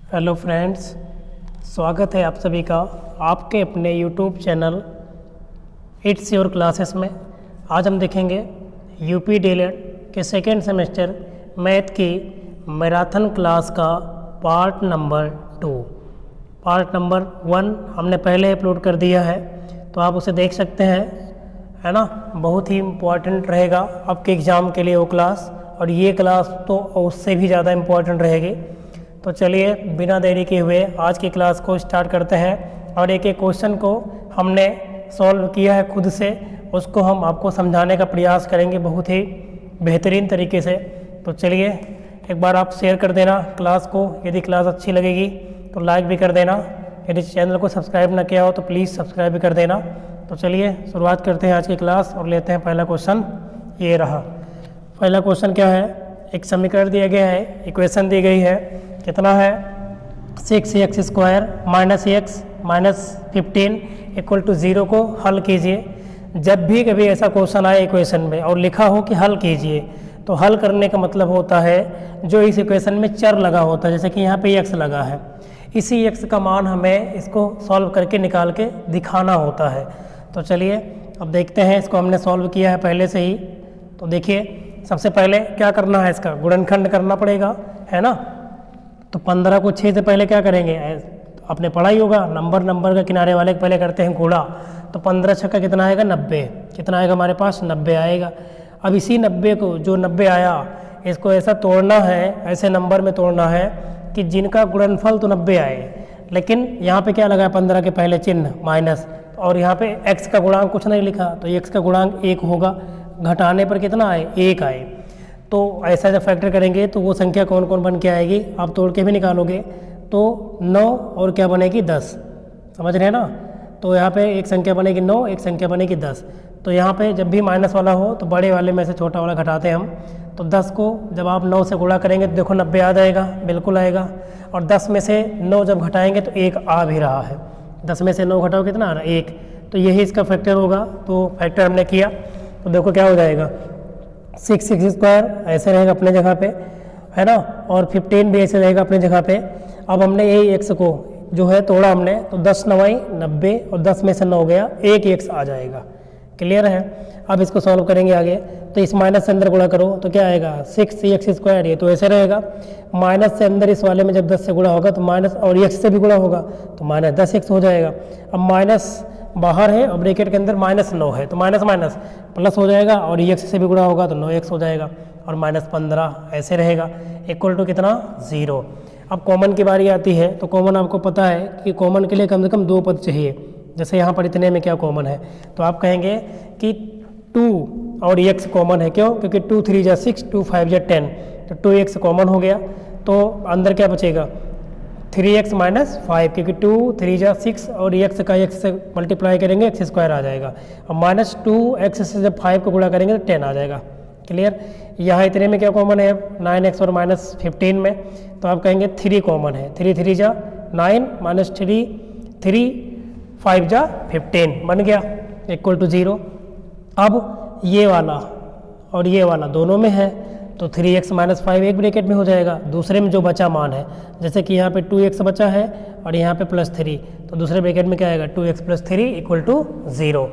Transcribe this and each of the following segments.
Hello friends, स्वागत है आप सभी का आपके अपने YouTube channel it's your classes में। आज हम देखेंगे यूपी डीएलएड के सेकेंड सेमेस्टर मैथ की मैराथन क्लास का पार्ट नंबर 2। पार्ट नंबर 1 हमने पहले अपलोड कर दिया है, तो आप उसे देख सकते हैं, है ना। बहुत ही इम्पोर्टेंट रहेगा आपके एग्ज़ाम के लिए वो क्लास, और ये क्लास तो उससे भी ज़्यादा इम्पोर्टेंट रहेगी। तो चलिए बिना देरी किए हुए आज की क्लास को स्टार्ट करते हैं, और एक एक क्वेश्चन को हमने सॉल्व किया है खुद से, उसको हम आपको समझाने का प्रयास करेंगे बहुत ही बेहतरीन तरीके से। तो चलिए एक बार आप शेयर कर देना क्लास को, यदि क्लास अच्छी लगेगी तो लाइक भी कर देना, यदि चैनल को सब्सक्राइब ना किया हो तो प्लीज़ सब्सक्राइब भी कर देना। तो चलिए शुरुआत करते हैं आज की क्लास और लेते हैं पहला क्वेश्चन। ये रहा पहला क्वेश्चन। क्या है, एक समीकरण दिया गया है, इक्वेशन दी गई है, कितना है 6x² - x - 15 = 0 को हल कीजिए। जब भी कभी ऐसा क्वेश्चन आए इक्वेशन में और लिखा हो कि हल कीजिए, तो हल करने का मतलब होता है जो इस इक्वेशन में चर लगा होता है, जैसे कि यहाँ पे x लगा है, इसी x का मान हमें इसको सॉल्व करके निकाल के दिखाना होता है। तो चलिए अब देखते हैं, इसको हमने सॉल्व किया है पहले से ही। तो देखिए सबसे पहले क्या करना है, इसका गुणनखंड करना पड़ेगा, है ना। तो 15 को 6 से पहले क्या करेंगे, आपने पढ़ा ही होगा, नंबर के किनारे वाले के पहले करते हैं गुणा। तो 15 छक्का कितना आएगा 90, कितना आएगा हमारे पास 90 आएगा। अब इसी 90 को, जो 90 आया, इसको ऐसा तोड़ना है, ऐसे नंबर में तोड़ना है कि जिनका गुणनफल तो 90 आए, लेकिन यहाँ पे क्या लगा है 15 के पहले चिन्ह माइनस, और यहाँ पे x का गुणांक कुछ नहीं लिखा, तो x का गुणांक 1 होगा, घटाने पर कितना आए 1 आए। तो ऐसा जब फैक्टर करेंगे तो वो संख्या कौन कौन बन के आएगी, आप तोड़ के भी निकालोगे तो 9 और क्या बनेगी 10, समझ रहे हैं ना। तो यहाँ पे एक संख्या बनेगी 9, एक संख्या बनेगी 10। तो यहाँ पे जब भी माइनस वाला हो तो बड़े वाले में से छोटा वाला घटाते हैं हम। तो 10 को जब आप 9 से गुणा करेंगे तो देखो 90 आ जाएगा, बिल्कुल आएगा। और 10 में से 9 जब घटाएंगे तो 1 आ भी रहा है, 10 में से 9 घटाओ कितना आ रहा है 1। तो यही इसका फैक्टर होगा। तो फैक्टर हमने किया तो देखो क्या हो जाएगा, 6x² ऐसे रहेगा अपने जगह पे, है ना, और 15 भी ऐसे रहेगा अपने जगह पे। अब हमने यही x को जो है तोड़ा हमने, तो 10 × 9 = 90, और 10 में से 9 गया, एक x आ जाएगा। क्लियर है। अब इसको सॉल्व करेंगे आगे, तो इस माइनस से अंदर गुणा करो तो क्या आएगा 6x², ये तो ऐसे रहेगा। माइनस से अंदर इस वाले में जब 10 से गुणा होगा तो माइनस, और x से भी गुणा होगा तो -10x हो जाएगा। अब माइनस बाहर है और ब्रैकेट के अंदर -9 है, तो माइनस माइनस प्लस हो जाएगा, और x से भी गुणा होगा तो 9x हो जाएगा, और -15 ऐसे रहेगा, इक्वल टू कितना 0। अब कॉमन की बारी आती है, तो कॉमन आपको पता है कि कॉमन के लिए कम से कम 2 पद चाहिए। जैसे यहाँ पर इतने में क्या कॉमन है, तो आप कहेंगे कि 2 और x कॉमन है, क्यों, क्योंकि 2 × 3 = 6, 2 × 5 = 10, तो 2x कॉमन हो गया। तो अंदर क्या बचेगा 3x - 5, क्योंकि 2 × 3 = 6, और x का x से मल्टीप्लाई करेंगे x² आ जाएगा, और -2x से जब 5 को गुणा करेंगे तो 10 आ जाएगा। क्लियर। यहाँ इतने में क्या कॉमन है 9x और -15 में, तो आप कहेंगे 3 कॉमन है, 3 × 3 = 9, -3 3 5 = 15 बन गया, इक्वल टू 0। अब ये वाला और ये वाला दोनों में है, तो 3x - 5 एक ब्रैकेट में हो जाएगा, दूसरे में जो बचा मान है, जैसे कि यहाँ पे 2x बचा है और यहाँ पे +3, तो दूसरे ब्रैकेट में क्या आएगा 2x + 3 = 0।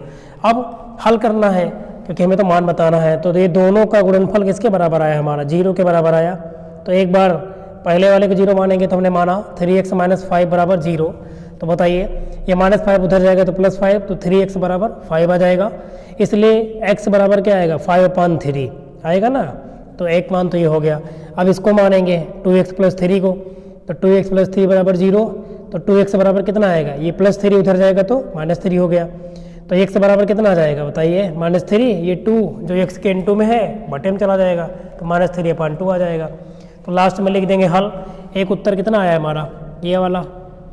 अब हल करना है क्योंकि हमें तो मान बताना है, तो ये दोनों का गुणनफल किसके बराबर आया, हमारा 0 के बराबर आया। तो एक बार पहले वाले को 0 मानेंगे, तो हमने माना 3x - 5 = 0। तो बताइए ये -5 उधर जाएगा तो +5, तो 3x = 5 आ जाएगा, इसलिए x बराबर क्या आएगा 5/3 आएगा ना। तो एक मान तो ये हो गया। अब इसको मानेंगे 2x + 3 को, तो 2x + 3 = 0, तो 2x बराबर कितना आएगा, ये +3 उधर जाएगा तो -3 हो गया। तो x बराबर कितना आ जाएगा बताइए -3, ये 2 जो x के × में है बटे में चला जाएगा, तो -3/2 आ जाएगा। तो लास्ट में लिख देंगे हल। एक उत्तर कितना आया हमारा ये वाला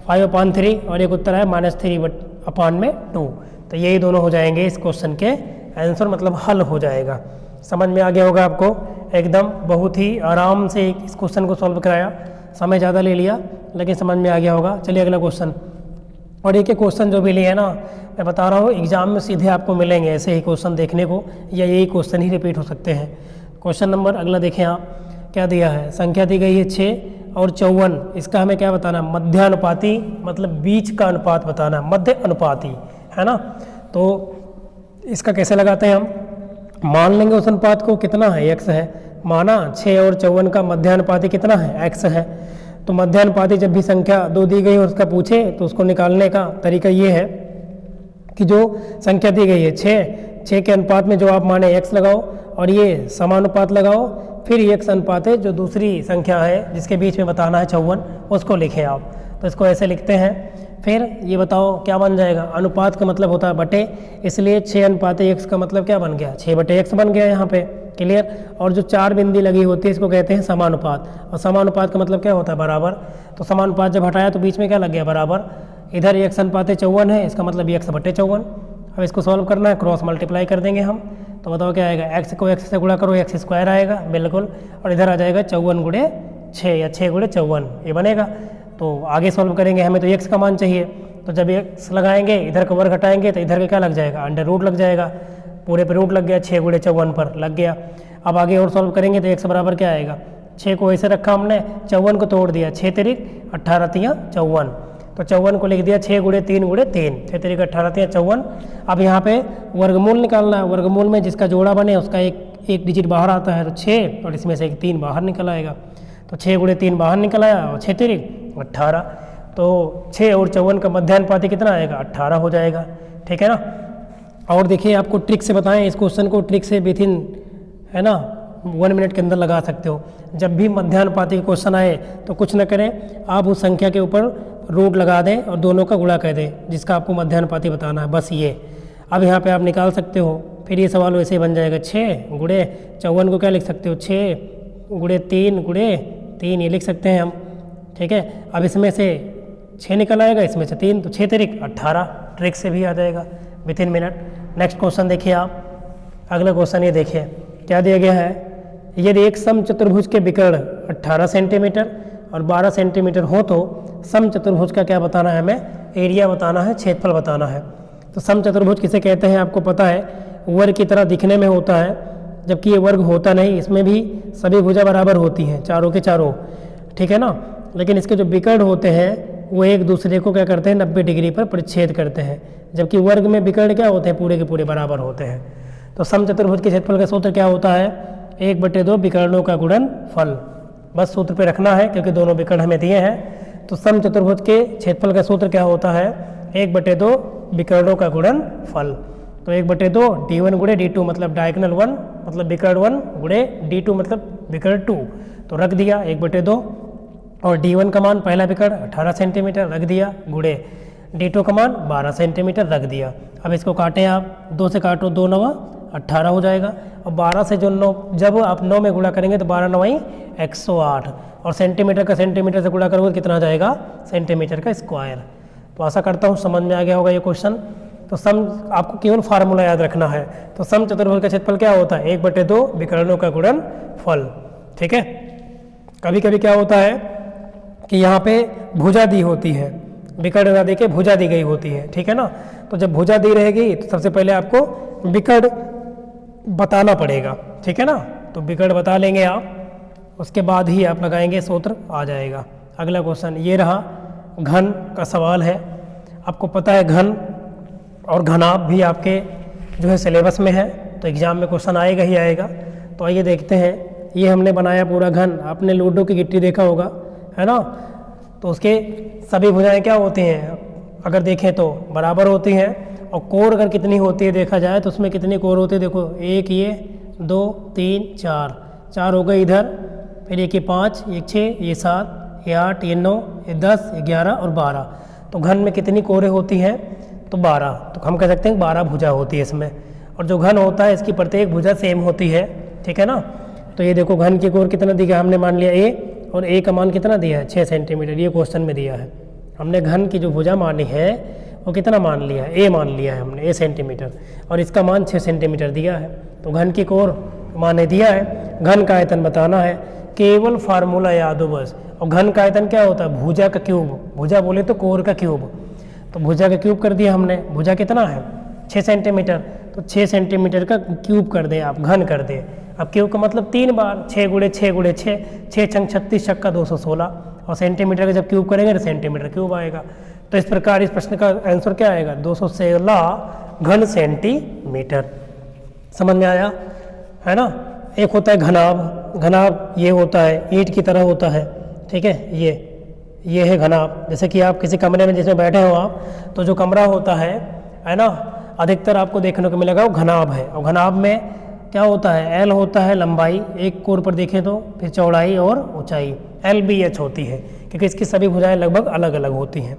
5/3, और एक उत्तर आया -3/2। तो यही दोनों हो जाएंगे इस क्वेश्चन के आंसर, मतलब हल हो जाएगा। समझ में आ गया होगा आपको एकदम, बहुत ही आराम से इस क्वेश्चन को सॉल्व कराया, समय ज़्यादा ले लिया लेकिन समझ में आ गया होगा। चलिए अगला क्वेश्चन। और एक क्वेश्चन जो भी लिए है ना, मैं बता रहा हूँ एग्जाम में सीधे आपको मिलेंगे ऐसे ही क्वेश्चन देखने को, या यही क्वेश्चन ही रिपीट हो सकते हैं। क्वेश्चन नंबर अगला देखें आप, क्या दिया है, संख्या दी गई है 6 और 54, इसका हमें क्या बताना है? मध्यानुपाती, मतलब बीच का अनुपात बताना है, मध्य अनुपाती, है ना। तो इसका कैसे लगाते हैं हम? मान लेंगे उस अनुपात को, कितना है? x है, माना 6 और 54 का मध्यानुपाती कितना है? x है। तो मध्यानुपाती जब भी संख्या दो दी गई और उसका पूछे तो उसको निकालने का तरीका ये है कि जो संख्या दी गई है 6 के अनुपात में जो आप माने x लगाओ और ये समानुपात लगाओ, फिर x अनुपात है जो दूसरी संख्या है जिसके बीच में बताना है 54, उसको लिखें आप। तो इसको ऐसे लिखते हैं। फिर ये बताओ क्या बन जाएगा? अनुपात का मतलब होता है बटे, इसलिए 6 अनुपात x का मतलब क्या बन गया? 6/x बन गया यहाँ पे। क्लियर। और जो 4 बिंदी लगी होती है इसको कहते हैं समानुपात, और समानुपात का मतलब क्या होता है? बराबर। तो समानुपात जब हटाया तो बीच में क्या लग गया? बराबर। इधर x अनुपात 54 है, इसका मतलब x/54। अब इसको सॉल्व करना है, क्रॉस मल्टीप्लाई कर देंगे हम। तो बताओ क्या आएगा? x को x से गुणा करो, x² आएगा बिल्कुल, और इधर आ जाएगा 54 गुणे 6 या 6 गुणे 54, ये बनेगा। तो आगे सॉल्व करेंगे, हमें तो x का मान चाहिए, तो जब x लगाएंगे इधर का वर्ग हटाएंगे तो इधर का क्या लग जाएगा? अंडर रूट लग जाएगा, पूरे पे रूट लग गया, 6 गुणे 54 पर लग गया। अब आगे और सॉल्व करेंगे तो x बराबर क्या आएगा? 6 को ऐसे रखा हमने, 54 को तोड़ दिया, 6 तिरिक 18 तियाँ 54, तो 54 को लिख दिया 6 गुणे 3 गुणे 3, 6 तिरिक 18 तियाँ 54। अब यहाँ पे वर्गमूल निकालना है, वर्गमूल में जिसका जोड़ा बने उसका एक डिजिट बाहर आता है, तो 6 और इसमें से एक 3 बाहर निकल आएगा, तो 6 गुणे 3 बाहर निकल आया और 6 तिरिक 18, तो 6 और 54 का मध्यानुपाती कितना आएगा? 18 हो जाएगा। ठीक है ना। और देखिए आपको ट्रिक से बताएं, इस क्वेश्चन को ट्रिक से विथिन, है ना, 1 मिनट के अंदर लगा सकते हो। जब भी मध्यानुपाती क्वेश्चन आए तो कुछ न करें, आप उस संख्या के ऊपर रूट लगा दें और दोनों का गुणा कर दें जिसका आपको मध्यानुपाती बताना है, बस ये। अब यहाँ पे आप निकाल सकते हो, फिर ये सवाल वैसे ही बन जाएगा। 6 गुणे 54 को क्या लिख सकते हो? 6 गुणे 3 गुणे 3, ये लिख सकते हैं हम। ठीक है। अब इसमें से 6 निकल आएगा, इसमें से 3, तो 6 तिरिक 18, ट्रिक से भी आ जाएगा विथिन मिनट। नेक्स्ट क्वेश्चन देखिए आप। अगला क्वेश्चन ये देखिए क्या दिया गया है। यदि एक समचतुर्भुज के विकर्ण 18 सेंटीमीटर और 12 सेंटीमीटर हो तो समचतुर्भुज का क्या बताना है? हमें एरिया बताना है, क्षेत्रफल बताना है। तो समचतुर्भुज किसे कहते हैं आपको पता है? वर्ग की तरह दिखने में होता है, जबकि ये वर्ग होता नहीं, इसमें भी सभी भुजा बराबर होती हैं, चारों के चारों। ठीक है ना। लेकिन इसके जो विकर्ण होते हैं वो एक दूसरे को क्या करते हैं? 90 डिग्री पर परिच्छेद करते हैं, जबकि वर्ग में विकर्ण क्या होते हैं? पूरे के पूरे बराबर होते हैं। तो समचतुर्भुज के क्षेत्रफल का सूत्र क्या होता है? 1/2 विकर्णों का गुणनफल। बस सूत्र पे रखना है क्योंकि दोनों विकर्ण हमें दिए हैं। तो समचतुर्भुज के क्षेत्रफल का सूत्र क्या होता है? 1/2 विकर्णों का गुणनफल। तो 1/2 d1 गुणे d2 मतलब डायगोनल 1 मतलब विकर्ण 1 गुणे d2 मतलब विकर्ण 2, तो रख दिया 1/2, और d1 का मान पहला विकर्ण 18 सेंटीमीटर रख दिया, गुणे d2 का मान 12 सेंटीमीटर रख दिया। अब इसको काटें आप, 2 से काटो, 2 9 18 हो जाएगा, और 12 से जो 9, जब आप 9 में गुणा करेंगे तो 12 9 108, और सेंटीमीटर का सेंटीमीटर से गुणा करोगे कितना आ जाएगा? सेंटीमीटर का स्क्वायर। तो आशा करता हूँ समझ में आ गया होगा ये क्वेश्चन। तो सम आपको केवल फार्मूला याद रखना है। तो समचतुर्भुज का क्षेत्रफल क्या होता है? 1/2 विकर्णों का गुणनफल। ठीक है। कभी कभी क्या होता है कि यहाँ पे भुजा दी होती है, विकर्ण ना दे के भुजा दी गई होती है। ठीक है ना। तो जब भुजा दी रहेगी तो सबसे पहले आपको विकर्ण बताना पड़ेगा। ठीक है ना। तो विकर्ण बता लेंगे आप, उसके बाद ही आप लगाएंगे, सूत्र आ जाएगा। अगला क्वेश्चन ये रहा, घन का सवाल है। आपको पता है घन और घनाभ भी आपके जो है सिलेबस में है, तो एग्जाम में क्वेश्चन आएगा ही आएगा। तो आइए देखते हैं। ये हमने बनाया पूरा घन। आपने लूडो की गिट्टी देखा होगा, है ना। तो उसके सभी भुजाएं क्या होती हैं? अगर देखें तो बराबर होती हैं, और कोर अगर कितनी होती है देखा जाए तो उसमें कितनी कोर होती है? देखो, 1 ये, 2 3 4 हो गए इधर, फिर एक ये 5, ये 6, ये 7, ये 8, ये 9, ये 10, ये 11 और 12। तो घन में कितनी कोरें होती हैं? तो 12। तो हम कह सकते हैं 12 भुजा होती है इसमें। और जो घन होता है इसकी प्रत्येक भुजा सेम होती है। ठीक है ना। तो ये देखो घन की कोर कितना दिया हमने, मान लिया a, और a का मान कितना दिया है? 6 सेंटीमीटर। ये क्वेश्चन में दिया है, हमने घन की जो भुजा मानी है वो कितना मान लिया है? a मान लिया है हमने, a सेंटीमीटर, और इसका मान 6 सेंटीमीटर दिया है। तो घन की कोर माने दिया है। घन का आयतन बताना है, केवल फार्मूला याद हो बस। और घन का आयतन क्या होता है? भुजा का क्यूब। भुजा बोले तो कोर का क्यूब। तो भुजा का क्यूब कर दिया हमने। भुजा कितना है? 6 सेंटीमीटर। तो 6 सेंटीमीटर का क्यूब कर दें आप, घन कर दें। अब क्यूब का मतलब 3 बार, 6 गुणे 6 गुणे 6, 6 छंग 36, छक्का 216, और सेंटीमीटर का जब क्यूब करेंगे तो सेंटीमीटर क्यूब आएगा। तो इस प्रकार इस प्रश्न का आंसर क्या आएगा, 216 घन सेंटीमीटर। समझ में आया है ना। एक होता है घनाभ, घनाभ ये होता है ईंट की तरह होता है, ठीक है, ये है घनाभ। जैसे कि आप किसी कमरे में जिसमें बैठे हो आप, तो जो कमरा होता है ना, अधिकतर आपको देखने को मिलेगा वो घनाभ है। और घनाभ में क्या होता है, एल होता है लंबाई एक कोण पर देखें तो, फिर चौड़ाई और ऊंचाई LBH होती है, क्योंकि इसकी सभी भुजाएं लगभग अलग अलग होती हैं।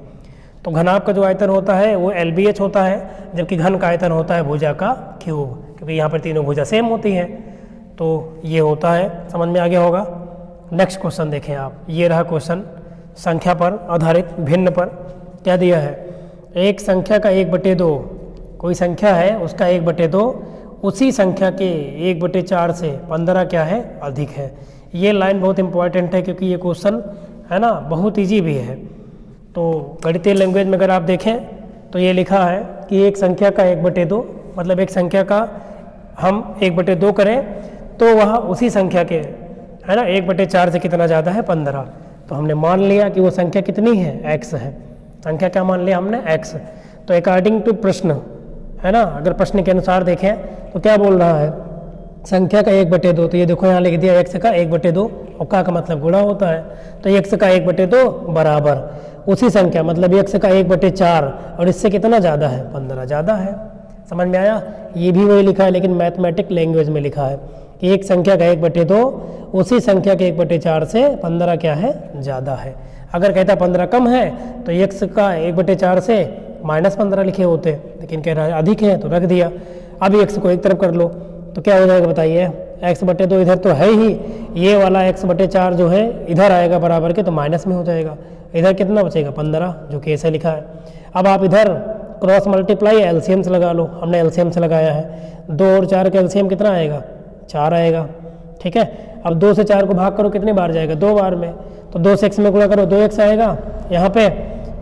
तो घनाभ का जो आयतन होता है वो LBH होता है, जबकि घन का आयतन होता है भुजा का क्यूब, क्योंकि यहाँ पर तीनों भुजा सेम होती हैं। तो ये होता है, समझ में आ गया होगा। नेक्स्ट क्वेश्चन देखें आप, ये रहा क्वेश्चन संख्या पर आधारित भिन्न पर। क्या दिया है, एक संख्या का 1/2, कोई संख्या है उसका 1/2 उसी संख्या के 1/4 से 15 क्या है, अधिक है। ये लाइन बहुत इंपॉर्टेंट है, क्योंकि ये क्वेश्चन है ना बहुत इजी भी है। तो गणितीय लैंग्वेज में अगर आप देखें तो ये लिखा है कि एक संख्या का 1/2, मतलब एक संख्या का हम 1/2 करें तो वह उसी संख्या के है ना 1/4 से कितना ज़्यादा है, 15। तो हमने मान लिया कि वो संख्या कितनी है, x है। संख्या क्या मान लिया हमने, x। तो अकॉर्डिंग टू प्रश्न है ना, अगर प्रश्न के अनुसार देखें तो क्या बोल रहा है, संख्या का 1/2। तो ये देखो यहाँ लिख दिया x का 1/2, और का मतलब गुणा होता है। तो x का 1/2 बराबर उसी संख्या, मतलब x का 1/4, और इससे कितना ज़्यादा है, 15 ज़्यादा है। समझ में आया। ये भी वही लिखा है, लेकिन मैथमेटिक लैंग्वेज में लिखा है कि एक संख्या का 1/2 उसी संख्या के 1/4 से 15 क्या है, ज़्यादा है। अगर कहता 15 कम है तो x का 1/4 से -15 लिखे होते, लेकिन कह रहा है अधिक है तो रख दिया। अब x को एक तरफ कर लो तो क्या हो जाएगा बताइए, x/2 इधर तो है ही, ये वाला x/4 जो है इधर आएगा बराबर के, तो माइनस में हो जाएगा। इधर कितना बचेगा, 15, जो कि ऐसे लिखा है। अब आप इधर क्रॉस मल्टीप्लाई एलसीएम से लगा लो, हमने एलसीएम से लगाया है। 2 और 4 का एलसीएम कितना आएगा, 4 आएगा, ठीक है। अब 2 से 4 को भाग करो, कितनी बार जाएगा, 2 बार में। तो 2 से x में गुणा करो, 2x आएगा। यहाँ पे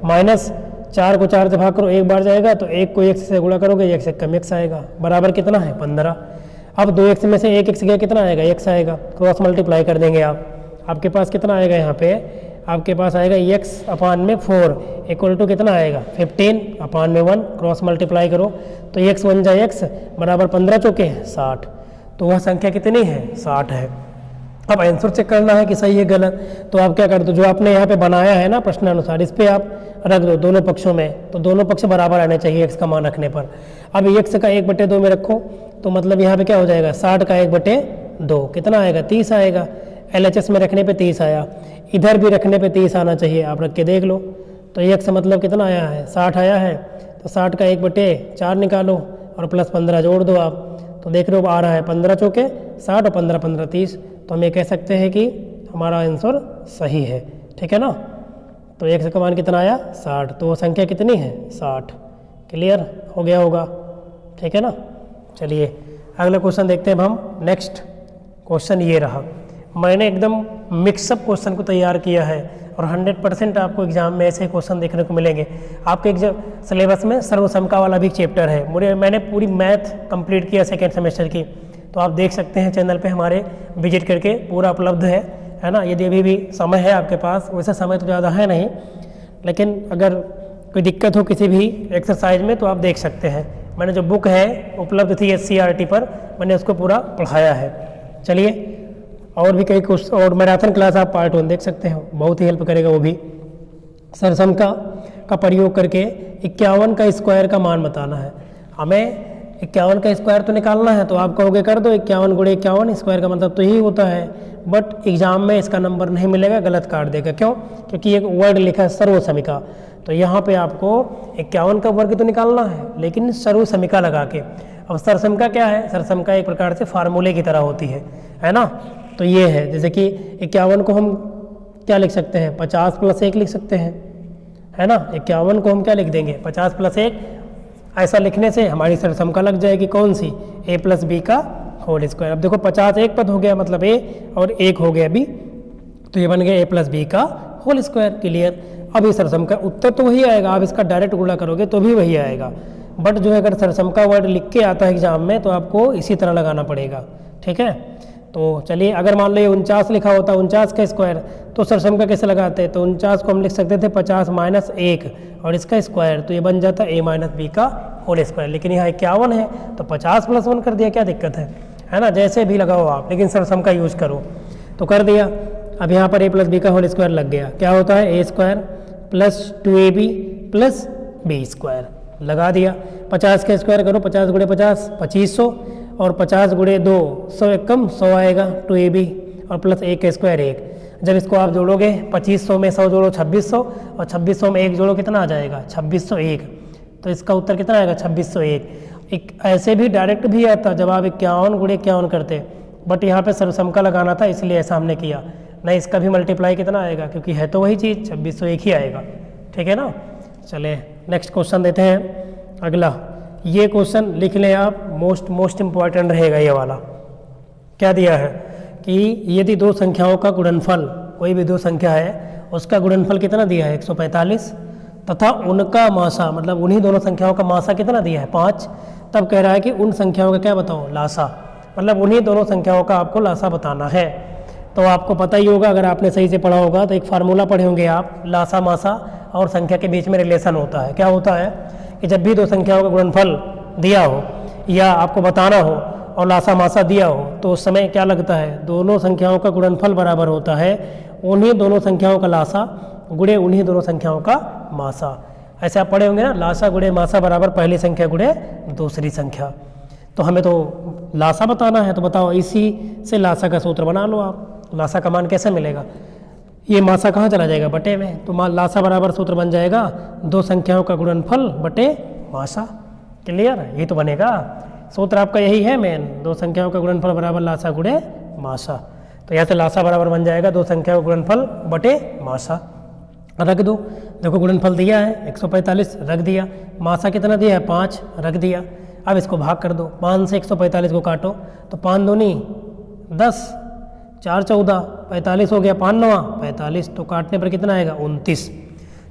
-4 को 4 से भाग करो, 1 बार जाएगा। तो 1 को x से गुणा करोगे, x से कम x आएगा, बराबर कितना है, 15। अब 2x में से 1x गया, कितना आएगा, x आएगा। क्रॉस मल्टीप्लाई कर देंगे आप, आपके पास कितना आएगा, यहाँ पे आपके पास आएगा x/4 इक्वल टू कितना आएगा, 15/1। क्रॉस मल्टीप्लाई करो तो x बन जाए x बराबर 15 चौके 60। तो वह संख्या कितनी है, 60 है। अब आंसर चेक करना है कि सही है गलत। तो आप क्या कर दो, जो आपने यहाँ पे बनाया है ना प्रश्नानुसार, इस पर आप रख दो दोनों पक्षों में, तो दोनों पक्ष बराबर आने चाहिए x का मान रखने पर। अब x का 1/2 में रखो तो मतलब यहाँ पे क्या हो जाएगा, 60 का 1/2 कितना आएगा, 30 आएगा। LHS में रखने पे 30 आया, इधर भी रखने पे 30 आना चाहिए, आप रख के देख लो। तो x मतलब कितना आया है, 60 आया है। तो 60 का 1/4 निकालो और प्लस 15 जोड़ दो आप, तो देख रहे हो आ रहा है 15 चौके 60 और 15 15 30। तो हम ये कह सकते हैं कि हमारा आंसर सही है, ठीक है ना। तो x का मान कितना आया, 60। तो वो संख्या कितनी है, 60। क्लियर हो गया होगा, ठीक है ना। चलिए अगला क्वेश्चन देखते हैं हम। नेक्स्ट क्वेश्चन ये रहा, मैंने एकदम मिक्सअप क्वेश्चन को तैयार किया है और 100% आपको एग्जाम में ऐसे क्वेश्चन देखने को मिलेंगे। आपके सिलेबस में सर्वसमका वाला भी चैप्टर है। मैंने पूरी मैथ कंप्लीट किया सेकेंड सेमेस्टर की, तो आप देख सकते हैं चैनल पे हमारे विजिट करके, पूरा उपलब्ध है ना। यदि अभी भी समय है आपके पास, वैसे समय तो ज़्यादा है नहीं, लेकिन अगर कोई दिक्कत हो किसी भी एक्सरसाइज में तो आप देख सकते हैं। मैंने जो बुक है उपलब्ध थी SCRT पर, मैंने उसको पूरा पढ़ाया है। चलिए और भी कई कुछ, और मैराथन क्लास आप पार्ट 1 देख सकते हो, बहुत ही हेल्प करेगा वो भी। सरसमका का प्रयोग करके 51 का स्क्वायर का मान बताना है। हमें 51 का स्क्वायर तो निकालना है, तो आप कहोगे कर दो 51 × 51, स्क्वायर का मतलब तो यही होता है। बट एग्जाम में इसका नंबर नहीं मिलेगा, गलत काट देगा। क्यों? क्योंकि एक वर्ड लिखा है सर्वसमिका, तो यहाँ पे आपको 51 का वर्ग तो निकालना है, लेकिन सर्वसमिका लगा के। अब सरसमका क्या है, सरसमका एक प्रकार से फार्मूले की तरह होती है ना। तो ये है, जैसे कि 51 को हम क्या लिख सकते हैं, 50 + 1 लिख सकते हैं, है ना। 51 को हम क्या लिख देंगे, 50 + 1। ऐसा लिखने से हमारी सरसमका लग जाएगी कौन सी, a + b का होल स्क्वायर। अब देखो 50 एक पद हो गया, मतलब a और 1 हो गया b, तो ये बन गया a + b का होल स्क्वायर। क्लियर। अब ये सरसमका उत्तर तो वही आएगा, आप इसका डायरेक्ट गुणा करोगे तो भी वही आएगा। बट जो है अगर सरसमका वर्ड लिख के आता है एग्जाम में तो आपको इसी तरह लगाना पड़ेगा, ठीक है। तो चलिए अगर मान लो ये 49 लिखा होता 49 का स्क्वायर तो सरसम का कैसे लगाते हैं, तो 49 को हम लिख सकते थे 50 माइनस 1 और इसका स्क्वायर, तो ये बन जाता a माइनस बी का होल स्क्वायर। लेकिन यहाँ 51 है तो 50 प्लस 1 कर दिया, क्या दिक्कत है ना, जैसे भी लगाओ आप, लेकिन सरसम का यूज करो। तो कर दिया। अब यहाँ पर a प्लस बी का होल स्क्वायर लग गया, क्या होता है a square plus 2ab plus b square, लगा दिया। 50 का स्क्वायर करो, 50 गुणे 50 2500 और 50 गुणे 2 100 कम 100 आएगा 2ab और प्लस 1 का स्क्वायर 1। जब इसको आप जोड़ोगे 2500 में 100 जोड़ो 2600 और 2600 में 1 जोड़ो कितना आ जाएगा 2601, तो इसका उत्तर कितना आएगा 2601। एक ऐसे भी डायरेक्ट भी आता जब आप 51 गुणे 51 करते, बट यहाँ पे सरसम का लगाना था इसलिए ऐसा हमने किया। नहीं इसका भी मल्टीप्लाई कितना आएगा, क्योंकि है तो वही चीज़ 2601 ही आएगा, ठीक है ना। चले नेक्स्ट क्वेश्चन देते हैं अगला। ये क्वेश्चन लिख लें आप, मोस्ट इम्पॉर्टेंट रहेगा ये वाला। क्या दिया है कि यदि दो संख्याओं का गुणनफल, कोई भी दो संख्या है उसका गुणनफल कितना दिया है 145 तथा उनका मासा, मतलब उन्हीं दोनों संख्याओं का मासा कितना दिया है 5, तब कह रहा है कि उन संख्याओं का क्या बताओ लासा, मतलब उन्हीं दोनों संख्याओं का आपको लासा बताना है। तो आपको पता ही होगा, अगर आपने सही से पढ़ा होगा तो एक फार्मूला पढ़े होंगे आप, लासा मासा और संख्या के बीच में रिलेशन होता है। क्या होता है कि जब भी दो संख्याओं का गुणनफल दिया हो या आपको बताना हो और लासा मासा दिया हो तो उस समय क्या लगता है, दोनों संख्याओं का गुणनफल बराबर होता है उन्हीं दोनों संख्याओं का लासा गुणे उन्हीं दोनों संख्याओं का मासा। ऐसे आप पढ़े होंगे ना, लासा गुणे मासा बराबर पहली संख्या गुणे दूसरी संख्या। तो हमें तो लासा बताना है, तो बताओ इसी से लासा का सूत्र बना लो आप। लासा का मान कैसे मिलेगा, ये मासा कहाँ चला जाएगा बटे में, तो लासा बराबर सूत्र बन जाएगा दो संख्याओं का गुणनफल बटे मासा। क्लियर, ये तो बनेगा सूत्र आपका, यही है मेन, दो संख्याओं का गुणनफल बराबर लासा गुणे मासा। तो यहाँ से लासा बराबर बन जाएगा दो संख्याओं का गुणनफल बटे मासा। रख दो, देखो गुणनफल दिया है 145 रख दिया, मासा कितना दिया है 5 रख दिया। अब इसको भाग कर दो, 5 से 145 को काटो तो 5 दूनी 10 4 14 45 हो गया, 5 9 45, तो काटने पर कितना आएगा 29।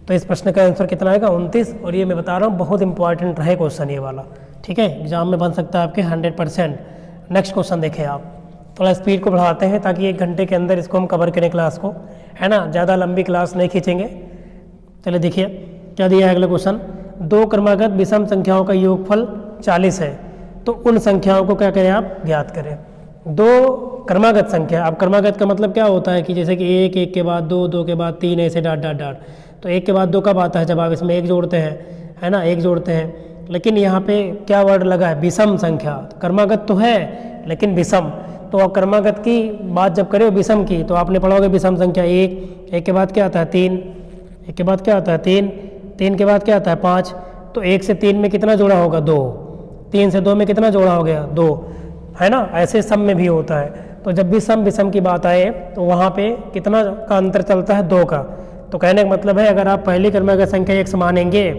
तो इस प्रश्न का आंसर कितना आएगा 29। और ये मैं बता रहा हूँ बहुत इंपॉर्टेंट रहे क्वेश्चन ये वाला, ठीक है, एग्जाम में बन सकता है आपके 100%। नेक्स्ट क्वेश्चन देखें आप, थोड़ा स्पीड को बढ़ाते हैं ताकि 1 घंटे के अंदर इसको हम कवर करें क्लास को, है ना, ज़्यादा लंबी क्लास नहीं खींचेंगे। चलिए देखिए क्या दिया है अगला क्वेश्चन। दो क्रमागत विषम संख्याओं का योगफल 40 है, तो उन संख्याओं को क्या करें आप ज्ञात करें। दो क्रमागत संख्या, अब क्रमागत का मतलब क्या होता है कि जैसे कि 1 1 के बाद 2 2 के बाद 3 ऐसे डाट डाट डाट, तो 1 के बाद 2 कब आता है जब आप इसमें 1 जोड़ते हैं, है ना, 1 जोड़ते हैं। लेकिन यहाँ पे क्या वर्ड लगा है विषम संख्या, क्रमागत तो है लेकिन विषम। तो अब क्रमागत की बात जब करें विषम की, तो आपने पढ़ोगे विषम संख्या 1 के बाद क्या आता है 3, 1 के बाद क्या आता है 3, 3 के बाद क्या आता है 5, तो 1 से 3 में कितना जोड़ा होगा 2, 3 से 2 में कितना जोड़ा हो गया 2, है ना। ऐसे सम में भी होता है, तो जब भी सम विषम की बात आए तो वहाँ पे कितना का अंतर चलता है 2 का। तो कहने का मतलब है अगर आप पहली क्रमागत संख्या x मानेंगे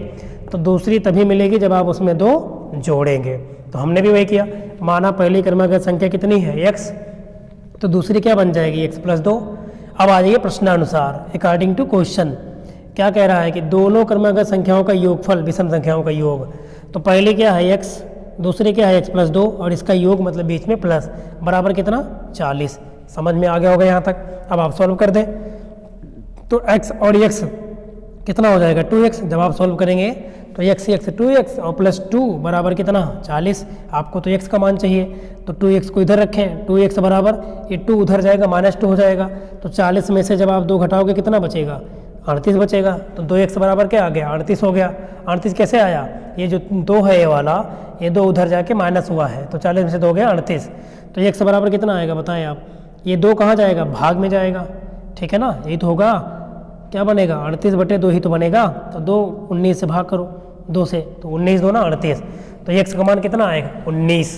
तो दूसरी तभी मिलेगी जब आप उसमें 2 जोड़ेंगे। तो हमने भी वही किया, माना पहली क्रमागत संख्या कितनी है x, तो दूसरी क्या बन जाएगी x + 2। अब आ जाइए प्रश्नानुसार अकॉर्डिंग टू क्वेश्चन, क्या कह रहा है कि दोनों क्रमागत संख्याओं का योगफल विषम संख्याओं का योग, तो पहले क्या है x, दूसरी क्या है x + 2 और इसका योग मतलब बीच में प्लस बराबर कितना 40। समझ में आ गया होगा यहाँ तक। अब आप सॉल्व कर दें तो x और x कितना हो जाएगा 2x, जब आप सॉल्व करेंगे तो x 2x और +2 बराबर कितना 40। आपको तो x का मान चाहिए तो 2x को इधर रखें, 2x बराबर ये 2 उधर जाएगा -2 हो जाएगा, तो 40 में से जब आप 2 घटाओगे कितना बचेगा 38 बचेगा। तो 2x बराबर क्या आ गया 38 हो गया। 38 कैसे आया, ये जो 2 है ये वाला, ये 2 उधर जाके माइनस हुआ है, तो 40 में से 2 हो गया 38। तो x बराबर कितना आएगा बताएं आप, ये 2 कहाँ जाएगा भाग में जाएगा, ठीक है ना, यही तो होगा, क्या बनेगा 38 बटे 2 ही तो बनेगा। तो 2 19 से भाग करो 2 से, तो 19 2 ना 38, तो x का मान कितना आएगा 19।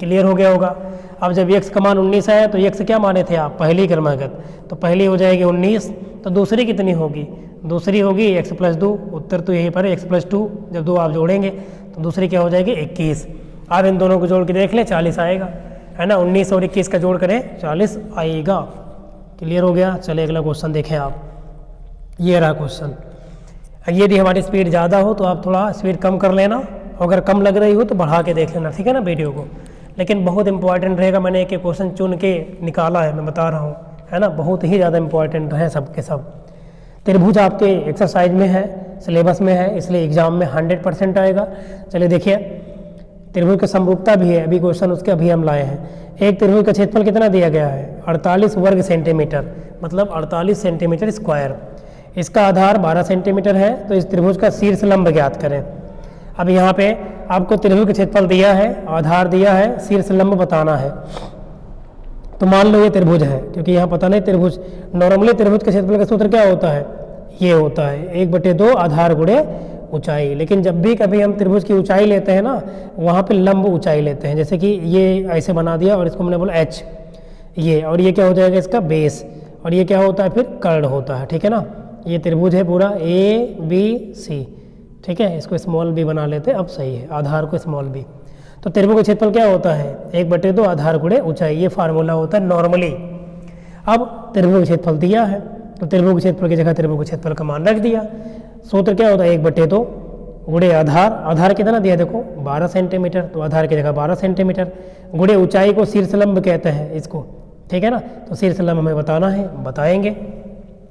क्लियर हो गया होगा। अब जब x का मान 19 आया तो x क्या माने थे आप पहली क्रमागत, तो पहली हो जाएगी 19, तो दूसरी कितनी होगी, दूसरी होगी x + 2, उत्तर तो यहीं पर है x + 2, जब 2 आप जोड़ेंगे तो दूसरी क्या हो जाएगी 21। आप इन दोनों को जोड़ के देख लें 40 आएगा, है ना, 19 और 21 का जोड़ करें 40 आएगा। क्लियर हो गया। चले अगला क्वेश्चन देखें आप, ये रहा क्वेश्चन। यदि हमारी स्पीड ज़्यादा हो तो आप थोड़ा स्पीड कम कर लेना, अगर कम लग रही हो तो बढ़ा के देख लेना, ठीक है ना वीडियो को। लेकिन बहुत इंपॉर्टेंट रहेगा, मैंने एक एक क्वेश्चन चुन के निकाला है, मैं बता रहा हूँ, है ना, बहुत ही ज़्यादा इंपॉर्टेंट है सब के सब। त्रिभुज आपके एक्सरसाइज में है, सिलेबस में है, इसलिए एग्जाम में 100% आएगा। चलिए देखिए, त्रिभुज की समरूपता भी है, अभी क्वेश्चन उसके अभी हम लाए हैं। एक त्रिभुज का क्षेत्रफल कितना दिया गया है? 48 वर्ग सेंटीमीटर, मतलब 48 सेंटीमीटर स्क्वायर। इसका आधार 12 सेंटीमीटर है, तो इस त्रिभुज का शीर्ष लंब ज्ञात करें। अब यहाँ पे आपको त्रिभुज का क्षेत्रफल दिया है, आधार दिया है, शीर्ष लंब बताना है। तो मान लो ये त्रिभुज है, क्योंकि यहाँ पता नहीं त्रिभुज, नॉर्मली त्रिभुज के क्षेत्रफल का सूत्र क्या होता है? ये होता है 1/2 आधार गुणे ऊंचाई। लेकिन जब भी कभी हम त्रिभुज की ऊंचाई लेते हैं ना, वहाँ पे लंब ऊंचाई लेते हैं। जैसे कि ये ऐसे बना दिया और इसको हमने बोला h, ये, और ये क्या हो जाएगा इसका बेस, और ये क्या होता है फिर कर्ण होता है, ठीक है ना। ये त्रिभुज है पूरा ABC, ठीक है, इसको स्मॉल b बना लेते हैं, अब सही है, आधार को स्मॉल b। तो त्रिभुज का क्षेत्रफल क्या होता है? 1/2 आधार गुणे ऊंचाई, ये फार्मूला होता है नॉर्मली। अब त्रिभुज का क्षेत्रफल दिया है, तो त्रिभुज के क्षेत्रफल की जगह त्रिभुज के क्षेत्रफल का मान रख दिया। सूत्र क्या होता है? 1/2 गुणे आधार, आधार कितना दिया देखो 12 सेंटीमीटर, तो आधार की जगह 12 सेंटीमीटर, गुणे ऊंचाई को शीर्ष लंब कहते हैं इसको, ठीक है ना। तो शीर्ष लंब हमें बताना है, बताएंगे।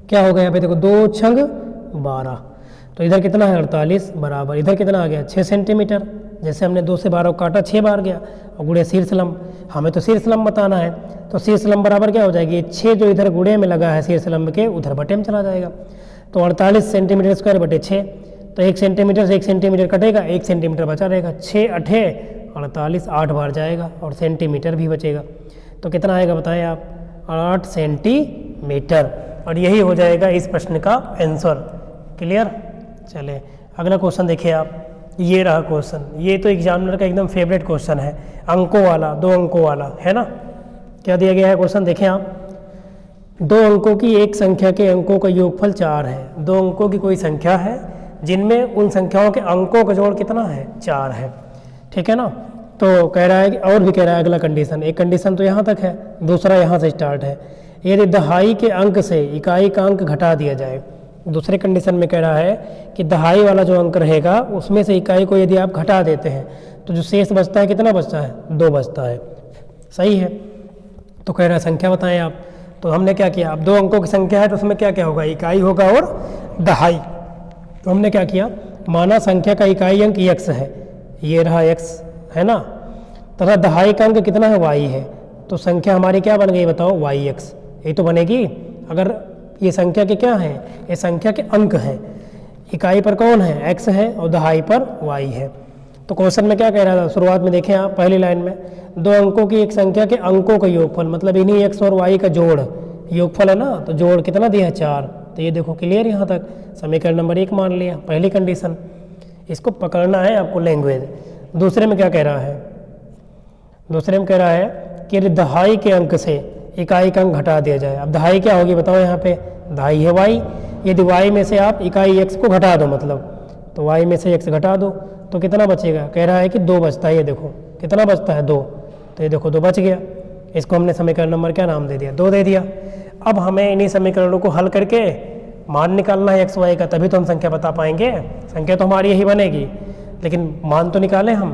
क्या होगा यहाँ पे देखो, 2 छंग 12, तो इधर कितना है 48 बराबर, इधर कितना आ गया 6 सेंटीमीटर। जैसे हमने 2 से 12 को काटा 6 बार गया, और गुणे शीर्ष लंब, हमें तो शीर्ष लंब बताना है। तो शीर्ष लंब बराबर क्या हो जाएगी? 6 जो इधर गुणे में लगा है शीर्ष लंब के, उधर बटे में चला जाएगा। तो 48 सेंटीमीटर स्क्वायर बटे 6, तो 1 सेंटीमीटर से 1 सेंटीमीटर कटेगा, 1 सेंटीमीटर बचा रहेगा। 6 8 48, 8 बार जाएगा, और सेंटीमीटर भी बचेगा। तो कितना आएगा बताएं आप? 8 सेंटीमीटर, और यही हो जाएगा इस प्रश्न का आंसर। क्लियर? चले अगला क्वेश्चन देखिए आप, ये रहा क्वेश्चन। ये तो एग्जामिनर का एकदम फेवरेट क्वेश्चन है, अंकों वाला, 2 अंकों वाला, है ना। क्या दिया गया है क्वेश्चन देखें आप, 2 अंकों की एक संख्या के अंकों का योगफल 4 है। 2 अंकों की कोई संख्या है जिनमें उन संख्याओं के अंकों का जोड़ कितना है? 4 है, ठीक है ना। तो कह रहा है कि, और भी कह रहा है अगला कंडीशन, एक कंडीशन तो यहाँ तक है, दूसरा यहाँ से स्टार्ट है। यदि दहाई के अंक से इकाई का अंक घटा दिया जाए। दूसरे कंडीशन में कह रहा है कि दहाई वाला जो अंक रहेगा उसमें से इकाई को यदि आप घटा देते हैं, तो जो शेष बचता है कितना बचता है? 2 बचता है, सही है। तो कह रहा है संख्या बताएं आप। तो हमने क्या किया, अब 2 अंकों की संख्या है तो उसमें क्या क्या होगा? इकाई होगा और दहाई। तो हमने क्या किया, माना संख्या का इकाई अंक x है, ये रहा x, है ना, तथा दहाई का अंक कितना है? y है। तो संख्या हमारी क्या बन गई बताओ? yx, ये तो बनेगी। अगर ये संख्या के क्या है? ये संख्या के अंक हैं। इकाई पर कौन है? x है, और दहाई पर y है। तो क्वेश्चन में क्या कह रहा था? शुरुआत में देखें आप, पहली लाइन में 2 अंकों की एक संख्या के अंकों का योगफल, मतलब इन्हीं x और y का जोड़, योगफल है ना, तो जोड़ कितना दिया है? 4। तो ये देखो क्लियर, यहाँ तक समीकरण नंबर 1 मान लिया, पहली कंडीशन। इसको पकड़ना है आपको लैंग्वेज। दूसरे में क्या कह रहा है? दूसरे में कह रहा है कि दहाई के अंक से इकाई का अंक घटा दिया जाए। अब दहाई क्या होगी बताओ? यहाँ पे दहाई है y, यदि y में से आप इकाई x को घटा दो, मतलब तो y में से x घटा दो तो कितना बचेगा? कह रहा है कि 2 बचता है। ये देखो कितना बचता है? 2। तो ये देखो 2 बच गया। इसको हमने समीकरण नंबर क्या नाम दे दिया? 2 दे दिया। अब हमें इन्हीं समीकरणों को हल करके मान निकालना है x y का, तभी तो हम संख्या बता पाएंगे। संख्या तो हमारी यही बनेगी, लेकिन मान तो निकालें हम।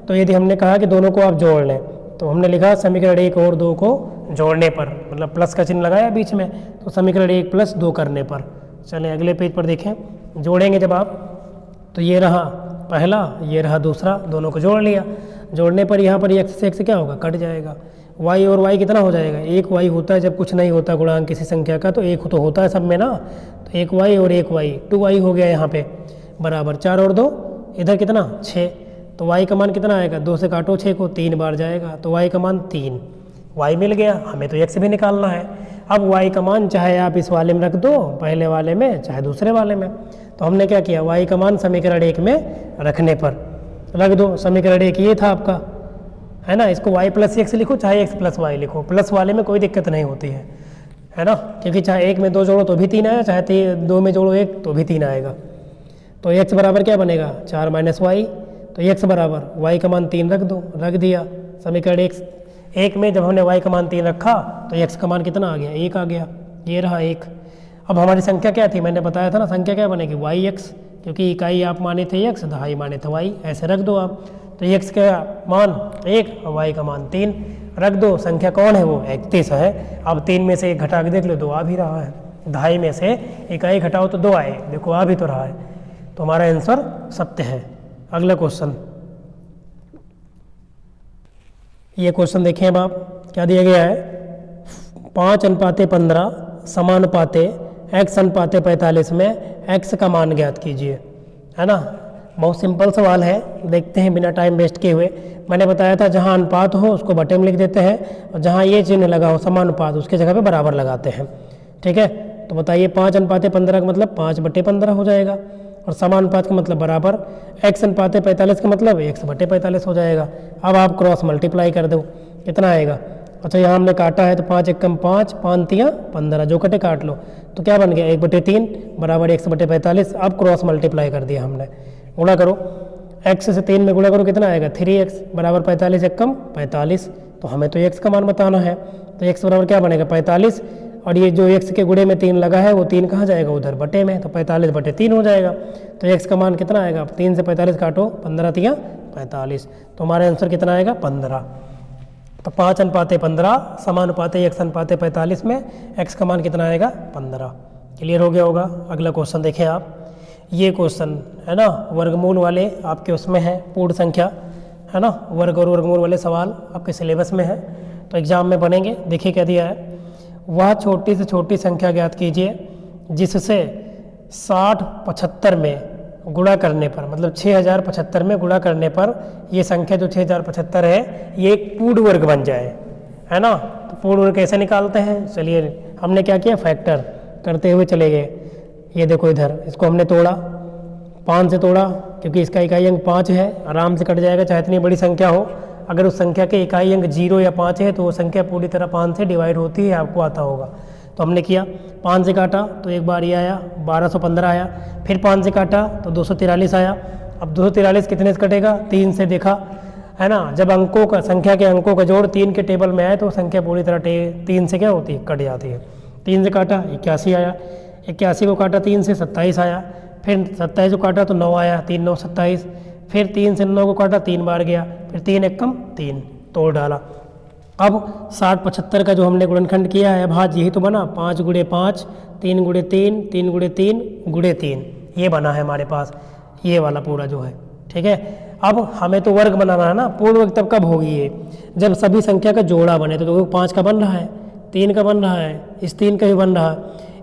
तो यदि हमने कहा कि दोनों को आप जोड़ लें, तो हमने लिखा समीकरण 1 और 2 को जोड़ने पर, मतलब प्लस का चिन्ह लगाया बीच में, तो समीकरण 1 + 2 करने पर। चलें अगले पेज पर देखें, जोड़ेंगे जब आप, तो ये रहा पहला, ये रहा दूसरा, दोनों को जोड़ लिया। जोड़ने पर यहाँ पर x से x क्या होगा? कट जाएगा। y और y कितना हो जाएगा? 1 y होता है जब कुछ नहीं होता गुणांक किसी संख्या का, तो 1 तो होता है सब में ना, तो 1 y और 1 y, 2 y हो गया यहाँ पे, बराबर 4 और 2 इधर कितना? 6। तो y का मान कितना आएगा? 2 से काटो 6 को, 3 बार जाएगा, तो y का मान 3। y मिल गया, हमें तो x भी निकालना है। अब y का मान चाहे आप इस वाले में रख दो, पहले वाले में, चाहे दूसरे वाले में। तो हमने क्या किया? y का मान समीकरण 1 में रखने पर रख दो। समीकरण 1 ये था आपका, है ना। इसको y + x लिखो, चाहे x + y लिखो, प्लस वाले में कोई दिक्कत नहीं होती है ना, क्योंकि चाहे 1 में 2 जोड़ो तो भी 3 आएगा, चाहे 2 में जोड़ो 1 तो भी 3 आएगा। तो x बराबर क्या बनेगा? 4 - y। तो x बराबर y का मान 3 रख दो, रख दिया। समीकरण 1 में जब हमने y का मान 3 रखा तो x का मान कितना आ गया? 1 आ गया। ये रहा 1। अब हमारी संख्या क्या थी? मैंने बताया था ना, संख्या क्या बनेगी? yx, क्योंकि इकाई आप माने थे x, दहाई माने थे y, ऐसे रख दो आप। तो x का मान 1 और y का मान 3 रख दो। संख्या कौन है? वो 31 है। अब 3 में से 1 घटा के देख लो, 2 आ भी रहा है। दहाई में से इकाई घटाओ तो 2 आए, देखो आ भी तो रहा है। तो हमारा आंसर सत्य है। अगला क्वेश्चन, ये क्वेश्चन देखें अब आप, क्या दिया गया है? 5:15 समानुपाते x अनुपाते 45 में x का मान ज्ञात कीजिए, है ना। बहुत सिंपल सवाल है, देखते हैं बिना टाइम वेस्ट किए हुए। मैंने बताया था जहाँ अनुपात हो उसको बटे में लिख देते हैं, और जहाँ ये चिन्ह लगा हो समानुपात उसके जगह पे बराबर लगाते हैं, ठीक है। तो बताइए 5:15 का मतलब 5/15 हो जाएगा, और समानुपात का मतलब बराबर। x अनुपाते 45 का मतलब x/45 हो जाएगा। अब आप क्रॉस मल्टीप्लाई कर दो, कितना आएगा? अच्छा, यहाँ हमने काटा है तो 5 एकम 5, 5 तियाँ 15, जो कटे काट लो, तो क्या बन गया? 1/3 बराबर x/45। अब क्रॉस मल्टीप्लाई कर दिया हमने, गुणा करो। x से 3 में गुणा करो, कितना आएगा? 3x बराबर 45 एकम 45। तो हमें तो x का मान बताना है, तो x बराबर क्या बनेगा? 45। और ये जो x के गुणे में 3 लगा है वो 3 कहाँ जाएगा? उधर बटे में, तो 45/3 हो जाएगा। तो x का मान कितना आएगा? 3 से 45 काटो, 15 तियाँ 45। तो हमारा आंसर कितना आएगा? 15। तो 5:15 समानुपाते x अनुपाते 45 में x का मान कितना आएगा? 15। क्लियर हो गया होगा। अगला क्वेश्चन देखें आप, ये क्वेश्चन है ना, वर्गमूल वाले आपके उसमें है, पूर्ण संख्या है ना, वर्ग और वर्गमूल वाले सवाल आपके सिलेबस में है, तो एग्जाम में बनेंगे। देखिए क्या दिया है, वह छोटी से छोटी संख्या ज्ञात कीजिए जिससे 6075 में गुणा करने पर, मतलब 6075 में गुणा करने पर ये संख्या जो 6075 है ये एक पूर्ण वर्ग बन जाए, है ना। तो पूर्ण वर्ग कैसे निकालते हैं? चलिए, हमने क्या किया? फैक्टर करते हुए चले गए। ये देखो इधर, इसको हमने तोड़ा, 5 से तोड़ा, क्योंकि इसका इकाई अंक 5 है, आराम से कट जाएगा चाहे इतनी बड़ी संख्या हो। अगर उस संख्या के इकाई अंक 0 या 5 है तो वो संख्या पूरी तरह 5 से डिवाइड होती है, आपको आता होगा। तो हमने किया, 5 से काटा तो एक बार ये आया 1215 आया, फिर 5 से काटा तो 243 आया। अब 243 कितने से कटेगा? 3 से देखा, है ना। जब अंकों का, संख्या के अंकों का जोड़ 3 के टेबल में आए तो संख्या पूरी तरह 3 से क्या होती है? कट जाती है। 3 से काटा 81 आया, 81 को काटा 3 से 27 आया, फिर 27 को काटा तो 9 आया, 3 9 27, फिर 3 से 9 को काटा 3 बार गया, फिर 3 एकम 3 तोड़ डाला। अब 6075 का जो हमने गुणनखंड किया है भाज्य यही तो बना, 5 × 5, 3 × 3, 3 × 3 × 3, ये बना है हमारे पास, ये वाला पूरा जो है, ठीक है। अब हमें तो वर्ग बनाना है ना, पूर्ण वर्ग तब कब होगी? ये जब सभी संख्या का जोड़ा बने। तो 5 का बन रहा है, 3 का बन रहा है, इस 3 का भी बन रहा है,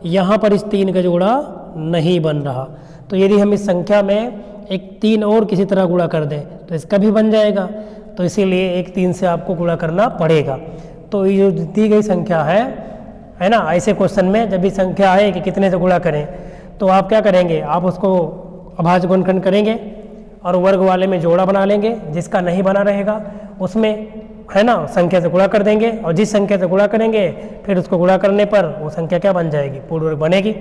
यहाँ पर इस 3 का जोड़ा नहीं बन रहा। तो यदि हम इस संख्या में एक 3 और किसी तरह गुणा कर दें तो इसका भी बन जाएगा। तो इसीलिए एक 3 से आपको गुणा करना पड़ेगा। तो ये जो दी गई संख्या है ना, ऐसे क्वेश्चन में जब भी संख्या आए कि कितने से गुणा करें, तो आप क्या करेंगे? आप उसको अभाज्य गुणनखंड करेंगे और वर्ग वाले में जोड़ा बना लेंगे, जिसका नहीं बना रहेगा उसमें, है ना, संख्या से गुणा कर देंगे, और जिस संख्या से गुणा करेंगे फिर उसको गुणा करने पर वो संख्या क्या बन जाएगी? पूर्ण वर्ग बनेगी।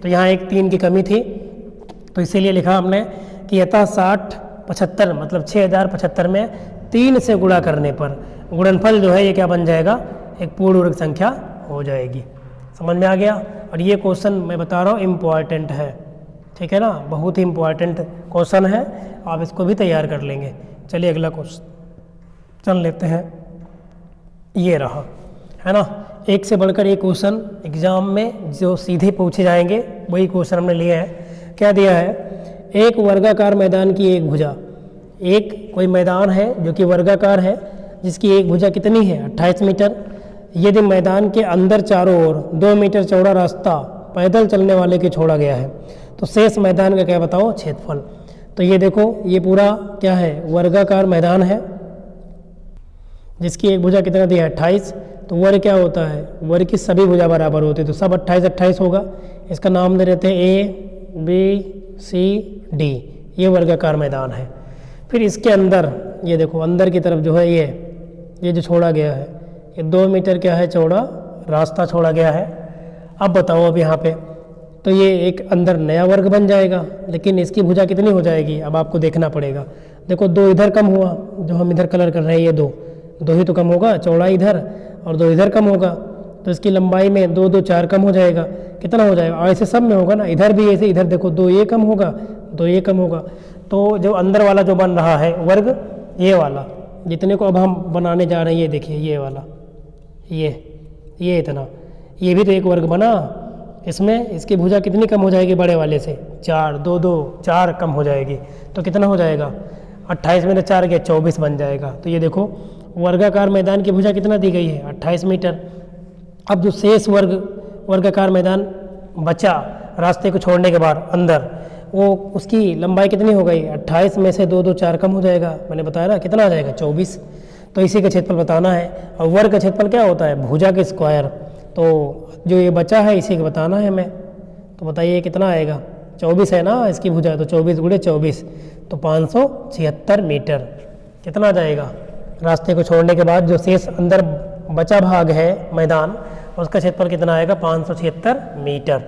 तो यहाँ एक 3 की कमी थी, तो इसीलिए लिखा हमने कि यथा 6075 मतलब 6075 में 3 से गुणा करने पर गुणनफल जो है ये क्या बन जाएगा? एक पूर्ण वर्ग संख्या हो जाएगी। समझ में आ गया? और ये क्वेश्चन मैं बता रहा हूँ इम्पॉर्टेंट है, ठीक है ना, बहुत ही इम्पॉर्टेंट क्वेश्चन है, आप इसको भी तैयार कर लेंगे। चलिए अगला क्वेश्चन चल लेते हैं, ये रहा, है ना। एक से बढ़कर एक क्वेश्चन एग्जाम में जो सीधे पूछे जाएंगे वही क्वेश्चन हमने लिए हैं। क्या दिया है? एक वर्गाकार मैदान की एक भुजा, एक कोई मैदान है जो कि वर्गाकार है, जिसकी एक भुजा कितनी है? 28 मीटर। यदि मैदान के अंदर चारों ओर 2 मीटर चौड़ा रास्ता पैदल चलने वाले के छोड़ा गया है, तो शेष मैदान का क्या बताओ? क्षेत्रफल। तो ये देखो, ये पूरा क्या है? वर्गाकार मैदान है, जिसकी एक भुजा कितना दिया है? 28। तो वर्ग क्या होता है? वर्ग की सभी भुजा बराबर होती है, तो सब 28 28 होगा। इसका नाम दे देते हैं A B C D, ये वर्गाकार मैदान है। फिर इसके अंदर ये देखो, अंदर की तरफ जो है ये जो छोड़ा गया है, ये 2 मीटर क्या है? चौड़ा रास्ता छोड़ा गया है। अब बताओ, अब यहाँ पे तो ये एक अंदर नया वर्ग बन जाएगा, लेकिन इसकी भुजा कितनी हो जाएगी? अब आपको देखना पड़ेगा। देखो 2 इधर कम हुआ, जो हम इधर कलर कर रहे हैं, ये 2 ही तो कम होगा, चौड़ाई इधर और 2 इधर कम होगा, तो इसकी लंबाई में 2 2 4 कम हो जाएगा। कितना हो जाएगा? और ऐसे सब में होगा ना, इधर भी ऐसे, इधर देखो 2 ये कम होगा, तो ये कम होगा। तो जो अंदर वाला जो बन रहा है वर्ग, ये वाला जितने को अब हम बनाने जा रहे हैं, ये देखिए ये वाला, ये इतना, ये भी तो एक वर्ग बना। इसमें इसकी भुजा कितनी कम हो जाएगी बड़े वाले से? 4, 2 2 4 कम हो जाएगी। तो कितना हो जाएगा? 28 में 4 गया 24 बन जाएगा। तो ये देखो वर्गाकार मैदान की भुजा कितना दी गई है? 28 मीटर। अब जो शेष वर्गाकार मैदान बचा रास्ते को छोड़ने के बाद अंदर, वो उसकी लंबाई कितनी हो गई? 28 में से 2 2 4 कम हो जाएगा। मैंने बताया ना कितना आ जाएगा? 24। तो इसी का क्षेत्रफल बताना है। और वर्ग का क्षेत्रफल क्या होता है? भुजा के स्क्वायर। तो जो ये बचा है इसी को बताना है हमें। तो बताइए कितना आएगा? 24 है ना इसकी भुजा, तो 24 गुणे 24 तो 576 मीटर। कितना आ जाएगा? रास्ते को छोड़ने के बाद जो शेष अंदर बचा भाग है मैदान, उसका क्षेत्रफल कितना आएगा? 576 मीटर।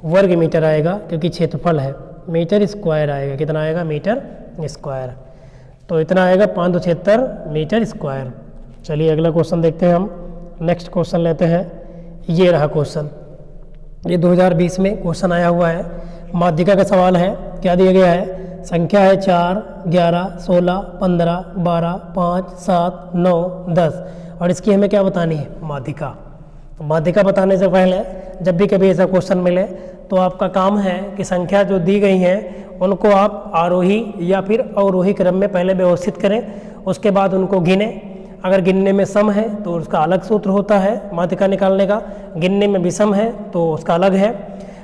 वर्ग मीटर आएगा क्योंकि क्षेत्रफल है, मीटर स्क्वायर आएगा। कितना आएगा? Metre square. तो इतना आएगा 576 मीटर स्क्वायर। चलिए अगला क्वेश्चन देखते हैं हम। नेक्स्ट क्वेश्चन लेते हैं। ये रहा क्वेश्चन, ये 2020 में क्वेश्चन आया हुआ है। माध्यिका का सवाल है। क्या दिया गया है? संख्या है 4, 11, 16, 15, 12, 5, 7, 9, 10 और इसकी हमें क्या बतानी है? माध्यिका। तो माध्यिका बताने से पहले जब भी कभी ऐसा क्वेश्चन मिले तो आपका काम है कि संख्या जो दी गई हैं उनको आप आरोही या फिर अवरोही क्रम में पहले व्यवस्थित करें, उसके बाद उनको गिनें। अगर गिनने में सम है तो उसका अलग सूत्र होता है माध्यिका निकालने का, गिनने में विषम है तो उसका अलग है।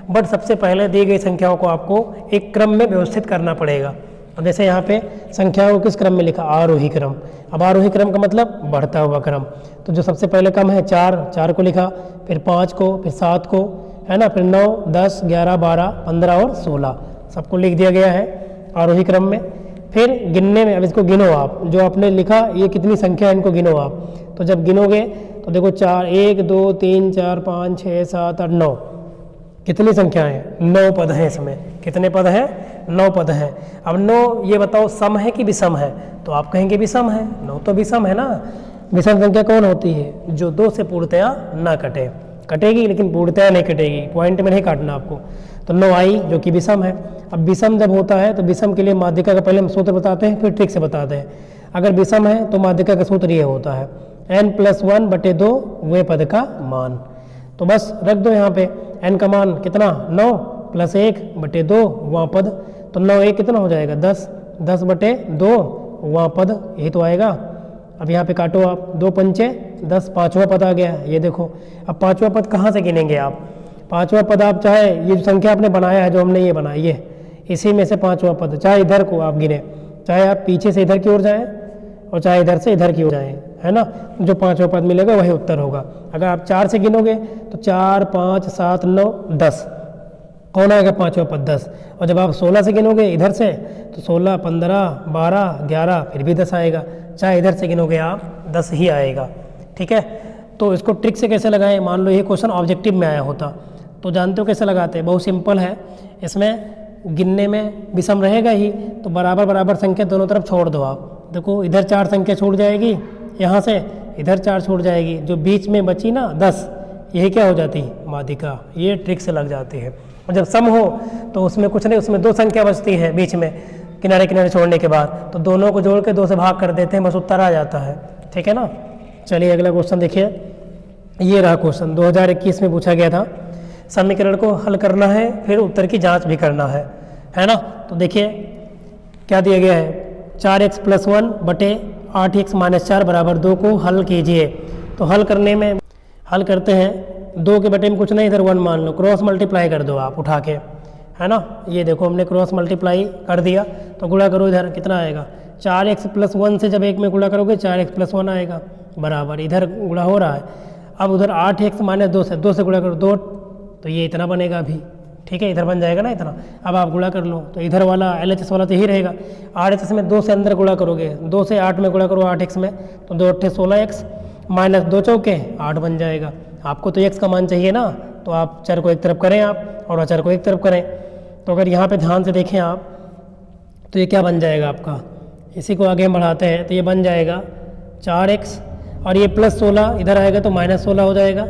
बट सबसे पहले दी गई संख्याओं को आपको एक क्रम में व्यवस्थित करना पड़ेगा। अब जैसे यहाँ पे संख्याओं को किस क्रम में लिखा? आरोही क्रम। अब आरोही क्रम का मतलब बढ़ता हुआ क्रम। तो जो सबसे पहले क्रम है 4 को लिखा, फिर 5 को, फिर 7 को, है ना, फिर 9, 10, 11, 12, 15 और 16 सबको लिख दिया गया है आरोही क्रम में। फिर गिनने में, अब इसको गिनो आप, जो आपने लिखा ये कितनी संख्या है इनको गिनो आप। तो जब गिनोगे तो देखो 4, 1, 2, 3, 4, 5, 6, 7, 8, 9 कितनी संख्या है? 9 पद हैं इसमें। कितने पद हैं? 9 पद हैं। अब 9 ये बताओ सम है कि विषम है? तो आप कहेंगे विषम है। 9 तो विषम है ना। विषम संख्या कौन होती है? जो 2 से पूर्णतया ना कटे। कटेगी लेकिन पूर्णतया नहीं कटेगी, पॉइंट में नहीं काटना आपको। तो 9 आई जो कि विषम है। अब विषम जब होता है तो विषम के लिए माध्यिका का पहले हम सूत्र बताते हैं, फिर ट्रिक से बताते हैं। अगर विषम है तो माध्यिका का सूत्र ये होता है n+1/2 वे पद का मान। तो बस रख दो यहाँ पे n का मान कितना? 9 + 1/2 वहाँ पद। तो 9 1 कितना हो जाएगा? 10, 10/2 वहाँ पद, यही तो आएगा। अब यहाँ पे काटो आप, 2 पंचे 10, पाँचवा पद आ गया। ये देखो अब पाँचवा पद कहाँ से गिनेंगे आप? पाँचवा पद आप चाहे ये जो संख्या आपने बनाया है, जो हमने ये बनाई है, इसी में से पाँचवा पद, चाहे इधर को आप गिने, चाहे आप पीछे से इधर की ओर जाएं और चाहे इधर से इधर की ओर जाएं, है ना। जो पाँचवा पद मिलेगा वही उत्तर होगा। अगर आप 4 से गिनोगे तो 4, 5, 7, 9, 10 कौन आएगा? पाँचवा पद 10। और जब आप 16 से गिनोगे इधर से तो 16, 15, 12, 11 फिर भी 10 आएगा। चाहे इधर से गिनोगे आप 10 ही आएगा। ठीक है। तो इसको ट्रिक से कैसे लगाएं? मान लो ये क्वेश्चन ऑब्जेक्टिव में आया होता तो जानते हो कैसे लगाते हैं? बहुत सिंपल है। इसमें गिनने में विषम रहेगा ही, तो बराबर बराबर संख्या दोनों तरफ छोड़ दो आप। देखो इधर 4 संख्या छूट जाएगी, यहाँ से इधर 4 छूट जाएगी, जो बीच में बची ना 10, यही क्या हो जाती? माध्यिका। ये ट्रिक से लग जाती है। और जब सम हो तो उसमें कुछ नहीं, उसमें 2 संख्या बचती है बीच में किनारे किनारे छोड़ने के बाद, तो दोनों को जोड़ के 2 से भाग कर देते हैं, बस उत्तर आ जाता है। ठीक है ना। चलिए अगला क्वेश्चन देखिए। ये रहा क्वेश्चन 2021 में पूछा गया था। समीकरण को हल करना है, फिर उत्तर की जांच भी करना है ना। तो देखिए क्या दिया गया है? 4x + 1/8x - 4 = 2 को हल कीजिए। तो हल करने में हल करते हैं, 2 के बटे में कुछ नहीं, इधर 1 मान लो, क्रॉस मल्टीप्लाई कर दो आप उठा के, है ना। ये देखो हमने क्रॉस मल्टीप्लाई कर दिया, तो गुणा करो इधर कितना आएगा? 4x + 1 से जब एक में गुणा करोगे 4x + 1 आएगा बराबर, इधर गुणा हो रहा है। अब उधर 8x - 2 से 2 से गुणा करो 2, तो ये इतना बनेगा अभी। ठीक है, इधर बन जाएगा ना इतना। अब आप गुणा कर लो, तो इधर वाला LHS वाला तो यही रहेगा। 8x में 2 से अंदर गुणा करोगे, 2 से 8 में गुणा करो 8x में, तो 2 8 16x - 2 चौके 8 बन जाएगा। आपको तो x का मान चाहिए ना, तो आप चर को एक तरफ करें आप और अचर को एक तरफ करें। तो अगर यहाँ पे ध्यान से देखें आप, तो ये क्या बन जाएगा आपका? इसी को आगे हम बढ़ाते हैं, तो ये बन जाएगा 4x और ये +16 इधर आएगा तो -16 हो जाएगा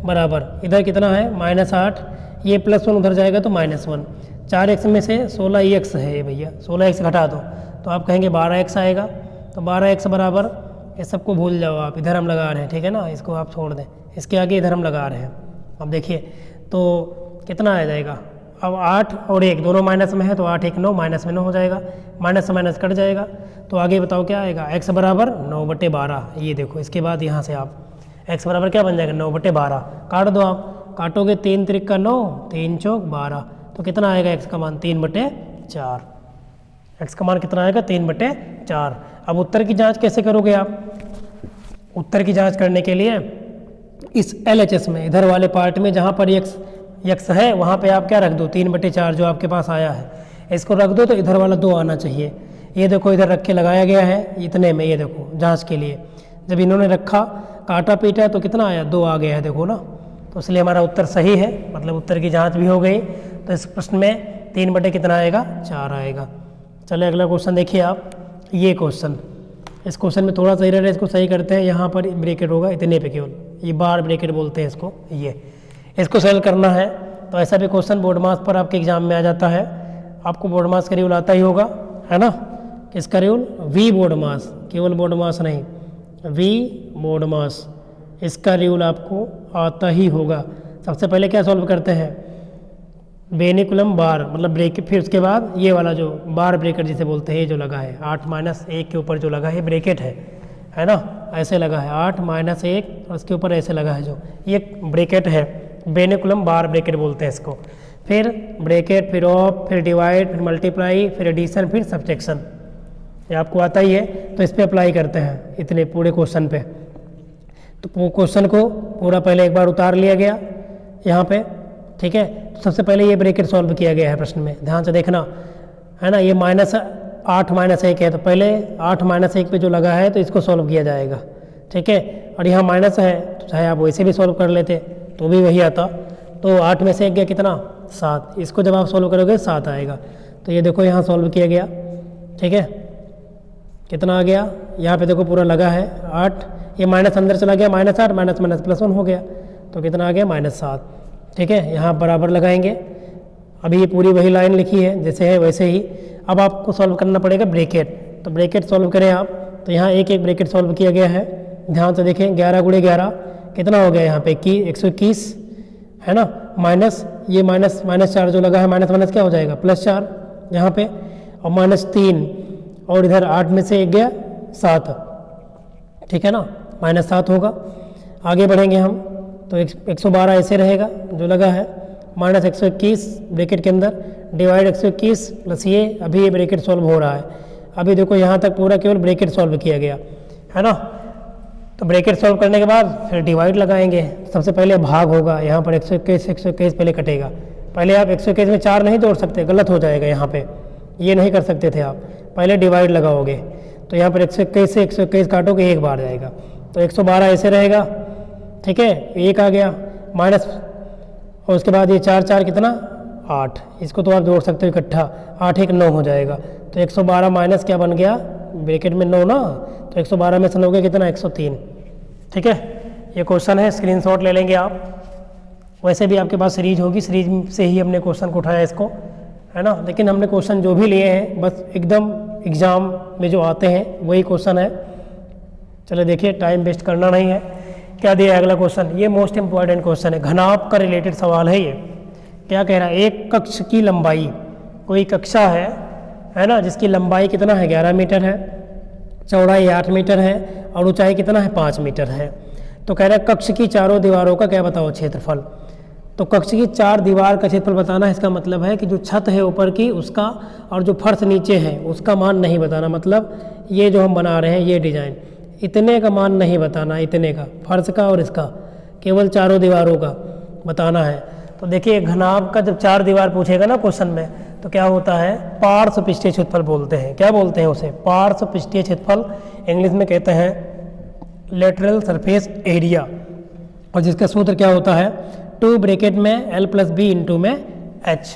बराबर, इधर कितना है? -8, ये +1 उधर जाएगा तो -1। 4x में से 16x है ये भैया, 16x घटा दो तो आप कहेंगे 12x आएगा। तो 12x बराबर, ये सबको भूल जाओ आप, इधर हम लगा रहे हैं, ठीक है ना, इसको आप छोड़ दें, इसके आगे इधर हम लगा रहे हैं। अब देखिए तो कितना आ जाएगा, अब 8 और 1 दोनों माइनस में है तो 8 1 9, माइनस में 9 हो जाएगा, माइनस से माइनस कट जाएगा। तो आगे बताओ क्या आएगा, x बराबर 9/12। ये देखो इसके बाद यहाँ से आप x बराबर क्या बन जाएगा, 9/12। काट दो, आप काटोगे 3 त्रिक का 9, 3 चौक 12, तो कितना आएगा x का मान, 3/4। x का मान कितना आएगा, 3/4। अब उत्तर की जांच कैसे करोगे आप, उत्तर की जांच करने के लिए इस LHS में इधर वाले पार्ट में जहाँ पर x है वहाँ पे आप क्या रख दो, 3/4 जो आपके पास आया है इसको रख दो, तो इधर वाला 2 आना चाहिए। ये देखो इधर रख के लगाया गया है इतने में, ये देखो जांच के लिए जब इन्होंने रखा काटा पीटा तो कितना आया, 2 आ गया है, देखो ना। तो इसलिए हमारा उत्तर सही है, मतलब उत्तर की जांच भी हो गई। तो इस प्रश्न में 3 कितना आएगा, 4 आएगा। चलिए अगला क्वेश्चन देखिए आप, ये क्वेश्चन, इस क्वेश्चन में थोड़ा सा एरर है, इसको सही करते हैं। यहाँ पर ब्रैकेट होगा इतने पे केवल, ये बार ब्रैकेट बोलते हैं इसको, ये इसको सॉल्व करना है। तो ऐसा भी क्वेश्चन बोर्ड मास पर आपके एग्जाम में आ जाता है, आपको बोर्ड मास का रूल आता ही होगा, है ना। किसका रूल, वी बोर्ड मास, केवल बोर्ड मास नहीं, वी बोर्ड मास, इसका रूल आपको आता ही होगा। सबसे पहले क्या सॉल्व करते हैं, बेनिकुलम बार मतलब ब्रेकेट, फिर उसके बाद ये वाला जो बार ब्रेकेट जिसे बोलते हैं, ये जो लगा है 8 - 1 के ऊपर जो लगा है ब्रेकेट है ना, ऐसे लगा है 8 - 1 और उसके ऊपर ऐसे लगा है जो, ये ब्रेकेट है, बेनिकुलम बार ब्रेकेट बोलते हैं इसको। फिर ब्रेकेट, फिर ऑफ, फिर डिवाइड, फिर मल्टीप्लाई, फिर एडिशन, फिर सब्ट्रैक्शन, ये आपको आता ही है। तो इस पर अप्लाई करते हैं इतने पूरे क्वेश्चन पे। तो क्वेश्चन को पूरा पहले एक बार उतार लिया गया यहाँ पे, ठीक है। तो सबसे पहले ये ब्रैकेट सॉल्व किया गया है प्रश्न में, ध्यान से देखना, है ना। ये -8 - 1 है, तो पहले 8 - 1 पे जो लगा है तो इसको सॉल्व किया जाएगा, ठीक है। और यहाँ माइनस है तो चाहे आप वैसे भी सॉल्व कर लेते तो भी वही आता। तो 8 में से 1 गया कितना, 7, इसको जब आप सॉल्व करोगे 7 आएगा। तो ये देखो यहाँ सॉल्व किया गया, ठीक है, कितना आ गया, यहाँ पे देखो पूरा लगा है 8, ये माइनस अंदर चला गया, -8 माइनस +1 हो गया, तो कितना आ गया, -7, ठीक है। यहाँ बराबर लगाएंगे, अभी ये पूरी वही लाइन लिखी है जैसे है वैसे ही। अब आपको सॉल्व करना पड़ेगा ब्रैकेट, तो ब्रैकेट सॉल्व करें आप, तो यहाँ एक एक ब्रैकेट सॉल्व किया गया है, ध्यान से देखें। 11 × 11 कितना हो गया यहाँ पे, 121, है ना, माइनस ये -4 जो लगा है, माइनस क्या हो जाएगा, +4 यहाँ पे, और -3, और इधर 8 में से 1 गया 7, ठीक है ना, -7 होगा। आगे बढ़ेंगे हम, तो 112 ऐसे रहेगा जो लगा है, -121 ब्रैकेट के अंदर, डिवाइड 121 प्लस ये, अभी ये ब्रैकेट सॉल्व हो रहा है। अभी देखो यहाँ तक पूरा केवल ब्रैकेट सॉल्व किया गया, है ना। तो ब्रैकेट सॉल्व करने के बाद फिर डिवाइड लगाएंगे। सबसे पहले भाग होगा, यहाँ पर 121 पहले कटेगा। पहले आप 121 में 4 नहीं जोड़ सकते, गलत हो जाएगा यहाँ पे, ये नहीं कर सकते थे आप, पहले डिवाइड लगाओगे। तो यहाँ पर 121 से 121 काटोगे, 1 बार जाएगा, तो 112 ऐसे रहेगा, ठीक है। 1 आ गया माइनस, और उसके बाद ये 4 कितना, 8, इसको तो आप जोड़ सकते हो इकट्ठा, 8 1 9 हो जाएगा। तो 112 माइनस क्या बन गया, ब्रैकेट में 9 ना, तो 112 में से 9 गया कितना, 103, ठीक है। ये क्वेश्चन है, स्क्रीनशॉट ले लेंगे आप। वैसे भी आपके पास सीरीज होगी, सीरीज से ही हमने क्वेश्चन को उठाया इसको, है ना। लेकिन हमने क्वेश्चन जो भी लिए हैं बस एकदम एग्ज़ाम में जो आते हैं वही क्वेश्चन है। चलो देखिए, टाइम वेस्ट करना नहीं है। क्या दिया है अगला क्वेश्चन, ये मोस्ट इंपॉर्टेंट क्वेश्चन है, घनाभ का रिलेटेड सवाल है ये। क्या कह रहा है, एक कक्ष की लंबाई, कोई कक्षा है ना, जिसकी लंबाई कितना है, 11 मीटर है, चौड़ाई 8 मीटर है, और ऊंचाई कितना है, 5 मीटर है। तो कह रहा है कक्ष की चारों दीवारों का क्या बताओ, क्षेत्रफल। तो कक्ष की 4 दीवार का क्षेत्रफल बताना है, इसका मतलब है कि जो छत है ऊपर की उसका, और जो फर्श नीचे है उसका मान नहीं बताना। मतलब ये जो हम बना रहे हैं ये डिजाइन, इतने का मान नहीं बताना, इतने का, फर्श का और इसका, केवल चारों दीवारों का बताना है। तो देखिए घनाभ का जब 4 दीवार पूछेगा ना क्वेश्चन में, तो क्या होता है, पार्श्व पृष्ठीय क्षेत्रफल बोलते हैं। क्या बोलते हैं उसे, पार्श्व पृष्ठीय क्षेत्रफल, इंग्लिश में कहते हैं लेटरल सरफेस एरिया। और जिसका सूत्र क्या होता है, 2 ब्रैकेट में L + B इंटू में H।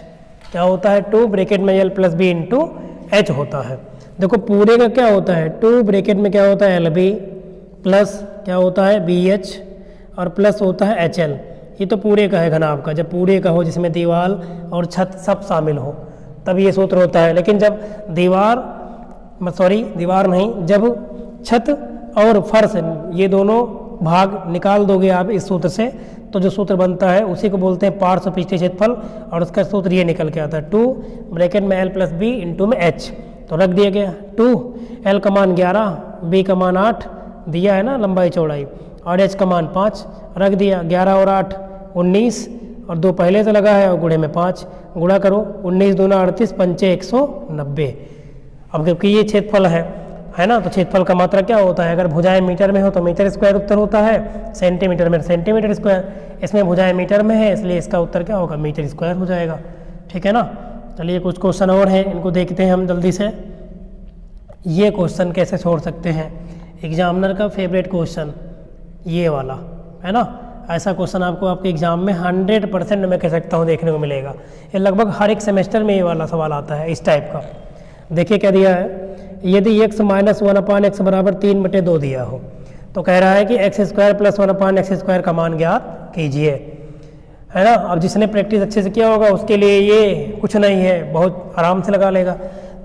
क्या होता है, 2 ब्रैकेट में L + B इंटू H होता है। देखो पूरे का क्या होता है, 2 ब्रैकेट में क्या होता है, LB प्लस क्या होता है, BH, और प्लस होता है HL। ये तो पूरे का है घन आपका, जब पूरे का हो जिसमें दीवार और छत सब शामिल हो तब ये सूत्र होता है। लेकिन जब दीवार नहीं, जब छत और फर्श ये दोनों भाग निकाल दोगे आप इस सूत्र से, तो जो सूत्र बनता है उसी को बोलते हैं पार्श्व पृष्ठीय क्षेत्रफल, और उसका सूत्र ये निकल के आता है 2 ब्रैकेट में l + b इंटू में h। तो रख दिया गया 2, l का मान 11, b का मान 8 दिया है ना लंबाई चौड़ाई, और h का मान 5 रख दिया। 11 और 8 19, और 2 पहले से लगा है और गुणे में 5, गुणा करो 19 दूना 38, पंचे 190। अब क्योंकि ये क्षेत्रफल है ना, तो क्षेत्रफल का मात्रा क्या होता है, अगर भुजाएं मीटर में हो तो मीटर स्क्वायर उत्तर होता है, सेंटीमीटर में सेंटीमीटर स्क्वायर। इसमें भुजाएं मीटर में है इसलिए इसका उत्तर क्या होगा, मीटर स्क्वायर हो जाएगा। ठीक है ना। चलिए कुछ क्वेश्चन और हैं, इनको देखते हैं हम जल्दी से। ये क्वेश्चन कैसे छोड़ सकते हैं, एग्जामिनर का फेवरेट क्वेश्चन ये वाला है ना। ऐसा क्वेश्चन आपको आपके एग्जाम में 100% मैं कह सकता हूँ देखने को मिलेगा। ये लगभग हर एक सेमेस्टर में ये वाला सवाल आता है इस टाइप का। देखिए क्या दिया है, यदि x - 1/x बराबर 3/2 दिया हो तो कह रहा है कि x² + 1/x² का मान ज्ञात कीजिए, है ना। अब जिसने प्रैक्टिस अच्छे से किया होगा उसके लिए ये कुछ नहीं है, बहुत आराम से लगा लेगा।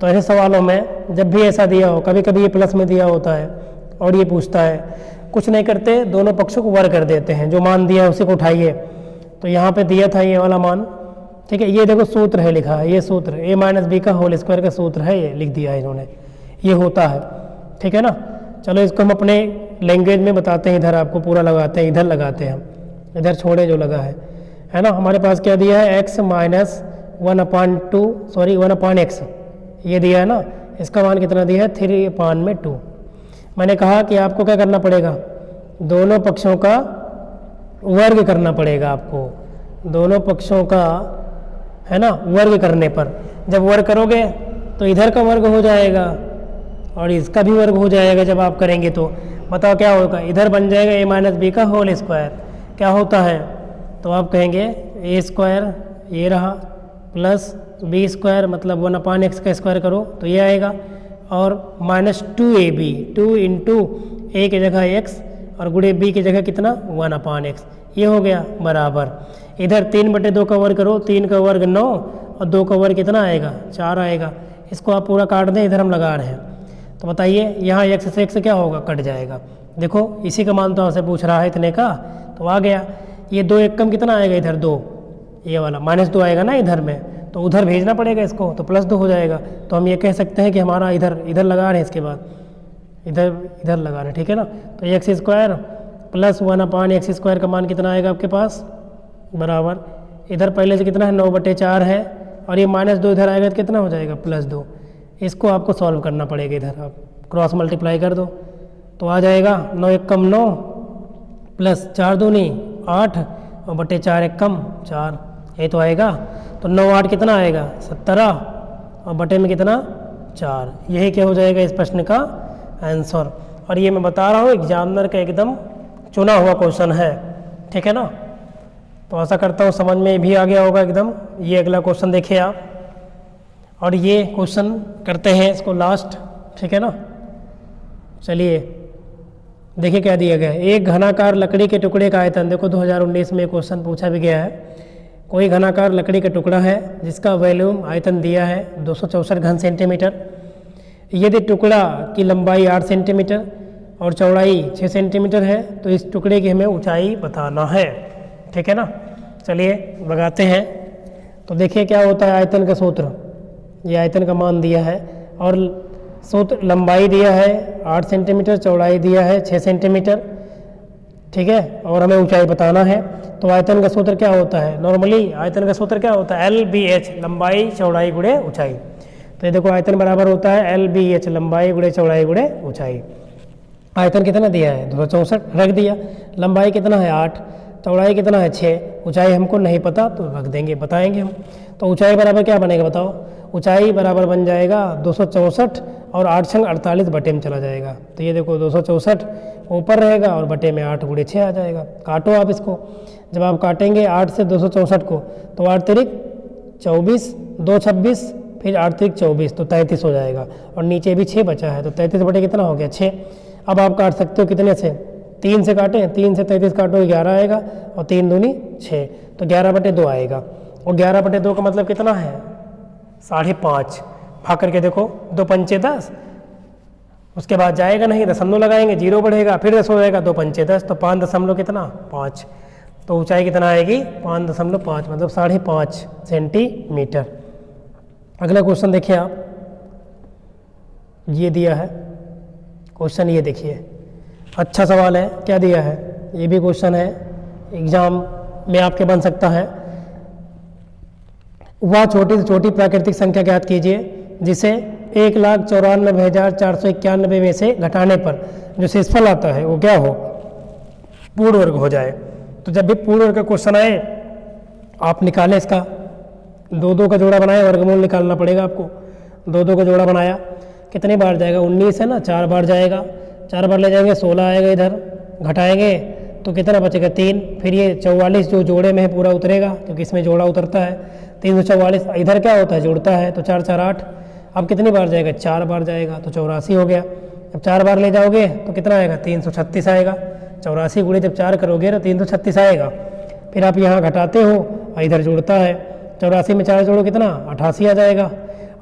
तो ऐसे सवालों में जब भी ऐसा दिया हो, कभी कभी ये प्लस में दिया होता है और ये पूछता है, कुछ नहीं करते, दोनों पक्षों को वर्ग कर देते हैं, जो मान दिया है उसी को उठाइए। तो यहाँ पे दिया था ये वाला मान, ठीक है। ये देखो सूत्र है लिखा है, ये सूत्र a - b का होल स्क्वायर का सूत्र है, ये लिख दिया है इन्होंने, ये होता है। ठीक है ना। चलो इसको हम अपने लैंग्वेज में बताते हैं, इधर आपको पूरा लगाते हैं, इधर लगाते हैं हम, इधर छोड़े जो लगा है ना। हमारे पास क्या दिया है, x - 1/x ये दिया है ना, इसका मान कितना दिया है 3/2। मैंने कहा कि आपको क्या करना पड़ेगा, दोनों पक्षों का वर्ग करना पड़ेगा आपको, दोनों पक्षों का, है ना, वर्ग करने पर जब वर्ग करोगे तो इधर का वर्ग हो जाएगा और इसका भी वर्ग हो जाएगा। जब आप करेंगे तो बताओ क्या होगा, इधर बन जाएगा a - b का होल स्क्वायर, क्या होता है, तो आप कहेंगे a² ये रहा प्लस b² मतलब 1/x का स्क्वायर करो तो ये आएगा, और -2ab 2 इंटू a की जगह x और गुणे b की जगह कितना 1/x, ये हो गया बराबर। इधर 3/2 का वर्ग करो, 3 का वर्ग 9 और 2 का वर्ग कितना आएगा 4 आएगा। इसको आप पूरा काट दें, इधर हम लगा रहे हैं, तो बताइए यहाँ x से x क्या होगा, कट जाएगा। देखो इसी का मान तो आपसे पूछ रहा है इतने का, तो आ गया। ये 2 एक कम कितना आएगा, इधर 2, ये वाला -2 आएगा ना इधर में, तो उधर भेजना पड़ेगा इसको, तो +2 हो जाएगा। तो हम ये कह सकते हैं कि हमारा इधर लगा रहे हैं, इसके बाद इधर लगा रहे हैं, ठीक है ना। तो x² + 1/x² का मान कितना आएगा आपके पास, बराबर, इधर पहले से कितना है 9/4 है, और ये -2 इधर आएगा तो कितना हो जाएगा +2। इसको आपको सॉल्व करना पड़ेगा, इधर आप क्रॉस मल्टीप्लाई कर दो तो आ जाएगा 9 × 9 प्लस 4 दूनी 8 और बटे 4 × 4, ये तो आएगा। तो 9 8 कितना आएगा 17 और बटे में कितना 4, यही क्या हो जाएगा इस प्रश्न का आंसर। और ये मैं बता रहा हूँ एग्जामिनर का एकदम चुना हुआ क्वेश्चन है, ठीक है ना। तो आशा करता हूँ समझ में भी आ गया होगा एकदम। ये अगला क्वेश्चन देखिए आप, और ये क्वेश्चन करते हैं इसको लास्ट, ठीक है ना। चलिए देखिए क्या दिया गया है, एक घनाकार लकड़ी के टुकड़े का आयतन, देखो 2019 में क्वेश्चन पूछा भी गया है। कोई घनाकार लकड़ी का टुकड़ा है जिसका वॉल्यूम आयतन दिया है 264 घन सेंटीमीटर। यदि टुकड़ा की लंबाई 8 सेंटीमीटर और चौड़ाई 6 सेंटीमीटर है तो इस टुकड़े की हमें ऊंचाई बताना है, ठीक है ना। चलिए लगाते हैं। तो देखिए क्या होता है आयतन का सूत्र, ये आयतन का मान दिया है और सूत्र लंबाई दिया है 8 सेंटीमीटर, चौड़ाई दिया है 6 सेंटीमीटर, ठीक है, और हमें ऊंचाई बताना है। तो आयतन का सूत्र क्या होता है, नॉर्मली आयतन का सूत्र क्या होता है LBH, लंबाई चौड़ाई गुणे ऊंचाई। तो ये देखो आयतन बराबर होता है LBH, लंबाई गुणे चौड़ाई गुणे ऊंचाई। आयतन कितना दिया है 264 रख दिया, लंबाई कितना है 8, चौड़ाई कितना है 6, ऊंचाई हमको नहीं पता तो रख देंगे, बताएंगे हम। तो ऊंचाई बराबर क्या बनेगा बताओ, ऊंचाई बराबर बन जाएगा 264 और 8 × 48 बटे में चला जाएगा। तो ये देखो 264 ऊपर रहेगा और बटे में 8 × 6 आ जाएगा। काटो आप इसको, जब आप काटेंगे 8 से 264 को तो 8 तिरिक 24, 2 26, फिर 8 तिरिक 24 तो 33 हो जाएगा, और नीचे भी 6 बचा है तो 33 बटे कितना हो गया 6। अब आप काट सकते हो कितने से 3 से काटें, 3 से 33 काटो 11 आएगा और 3 दूनी 6, तो 11/2 आएगा। और 11/2 का मतलब कितना है 5.5। भाग करके देखो, 2 पंचे 10, उसके बाद जाएगा नहीं, दशमलव लगाएंगे, 0 बढ़ेगा, फिर 10 हो जाएगा, 2 पंचे 10, तो 5 दशमलव कितना 5, तो ऊंचाई कितना आएगी 5.5 मतलब 5.5 सेंटीमीटर। अगला क्वेश्चन देखिए आप, ये दिया है क्वेश्चन, ये देखिए अच्छा सवाल है, क्या दिया है, ये भी क्वेश्चन है एग्जाम में आपके बन सकता है। वह छोटी से छोटी प्राकृतिक संख्या ज्ञात कीजिए जिसे 1,94,491 में से घटाने पर जो शेषफल आता है वो क्या हो, पूर्ण वर्ग हो जाए। तो जब भी पूर्ण वर्ग का क्वेश्चन आए आप निकालें इसका, 2 का जोड़ा बनाए, वर्गमूल निकालना पड़ेगा आपको। 2 का जोड़ा बनाया, कितनी बार जाएगा 19 है ना, 4 बार जाएगा, 4 बार ले जाएंगे 16 आएगा, इधर घटाएंगे तो कितना बचेगा 3, फिर ये 44 जो जोड़े में है पूरा उतरेगा क्योंकि इसमें जोड़ा उतरता है, 344 इधर क्या होता है जुड़ता है, तो 4 4 8। अब कितनी बार जाएगा 4 बार जाएगा, तो 84 हो गया। जब 4 बार ले जाओगे तो कितना आएगा 336 आएगा, 84 गुणे जब 4 करोगे तो 336 आएगा। फिर आप यहाँ घटाते हो और इधर जुड़ता है, 84 में 4 जोड़ो कितना 88 आ जाएगा,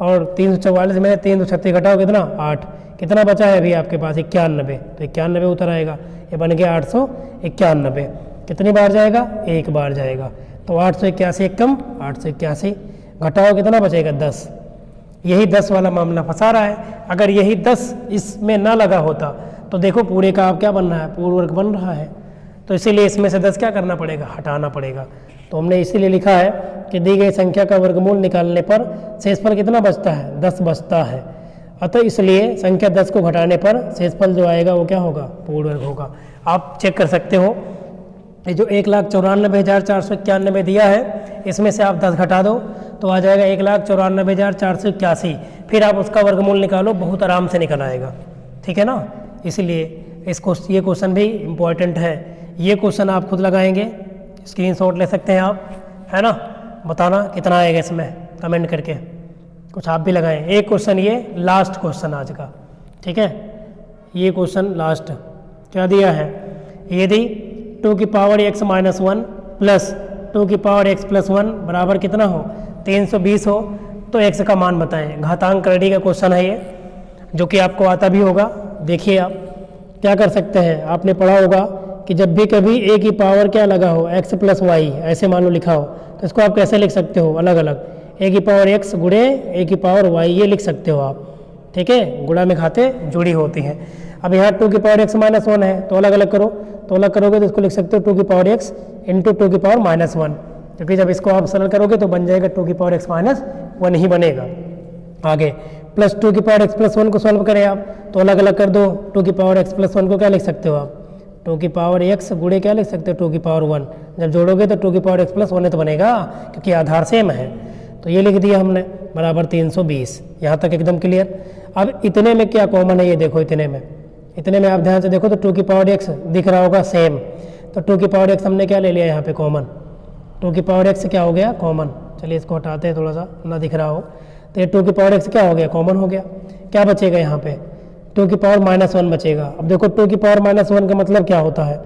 और 344 में 336 घटाओ कितना 8, कितना बचा है अभी आपके पास 91, तो 91 उतर आएगा, ये बन गया 891। कितनी बार जाएगा 1 बार जाएगा, तो 881 एक कम 881, घटाओ कितना बचेगा 10। यही 10 वाला मामला फंसा रहा है। अगर यही 10 इसमें ना लगा होता तो देखो पूरे का आप क्या बन रहा है, पूर्ण वर्ग बन रहा है, तो इसीलिए इसमें से 10 क्या करना पड़ेगा, हटाना पड़ेगा। तो हमने इसीलिए लिखा है कि दी गई संख्या का वर्गमूल निकालने पर शेषफल कितना बचता है 10 बचता है, अतः इसलिए संख्या 10 को घटाने पर शेषफल जो आएगा वो क्या होगा, पूर्ण वर्ग होगा। आप चेक कर सकते हो, ये जो 1,94,491 दिया है इसमें से आप 10 घटा दो तो आ जाएगा 1,94,481, फिर आप उसका वर्गमूल निकालो, बहुत आराम से निकल आएगा, ठीक है ना। इसलिए ये क्वेश्चन भी इम्पोर्टेंट है, ये क्वेश्चन आप खुद लगाएंगे, स्क्रीनशॉट ले सकते हैं आप, है ना, बताना कितना आएगा इसमें कमेंट करके, कुछ आप भी लगाएं। एक क्वेश्चन ये लास्ट क्वेश्चन आज का, ठीक है, ये क्वेश्चन लास्ट क्या दिया है, यदि 2 की पावर x माइनस 1 प्लस 2 की पावर x प्लस 1 बराबर कितना हो 320 हो तो x का मान बताएं। घातांक करड़ी का क्वेश्चन है ये, जो कि आपको आता भी होगा। देखिए आप क्या कर सकते हैं, आपने पढ़ा होगा कि जब भी कभी a की पावर क्या लगा हो x प्लस वाई, ऐसे मान लो लिखा हो, तो इसको आप कैसे लिख सकते हो, अलग अलग, a की पावर x गुणे a की पावर y, ये लिख सकते हो आप, ठीक है, गुणा में खाते जुड़ी होती हैं। अब यहाँ 2 की पावर x माइनस 1 है तो अलग अलग करो, तो अलग करोगे तो इसको लिख सकते हो 2 की पावर x इंटू 2 की पावर माइनस 1, क्योंकि जब इसको आप सरल करोगे तो बन जाएगा 2 की पावर x माइनस 1 ही बनेगा। आगे प्लस 2 की पावर x प्लस 1 को सॉल्व करें आप तो अलग अलग कर दो, 2 की पावर x प्लस 1 को क्या लिख सकते हो आप, 2 की पावर x गुणे क्या लिख सकते हो 2 की पावर 1, जब जोड़ोगे तो 2 की पावर x प्लस 1 तो बनेगा क्योंकि आधार सेम है, तो ये लिख दिया हमने बराबर 320। यहाँ तक एकदम क्लियर। अब इतने में क्या कॉमन है ये देखो, इतने में आप ध्यान से देखो तो 2 की पावर x दिख रहा होगा सेम, तो 2 की पावर x हमने क्या ले लिया यहाँ पे कॉमन, 2 की पावर x क्या हो गया कॉमन। चलिए इसको हटाते हैं, थोड़ा सा ना दिख रहा हो, तो ये 2 की पावर x क्या हो गया कॉमन हो गया। क्या बचेगा यहाँ पे 2 की पावर माइनस 1 बचेगा। अब देखो 2 की पावर माइनस 1 का मतलब क्या होता है,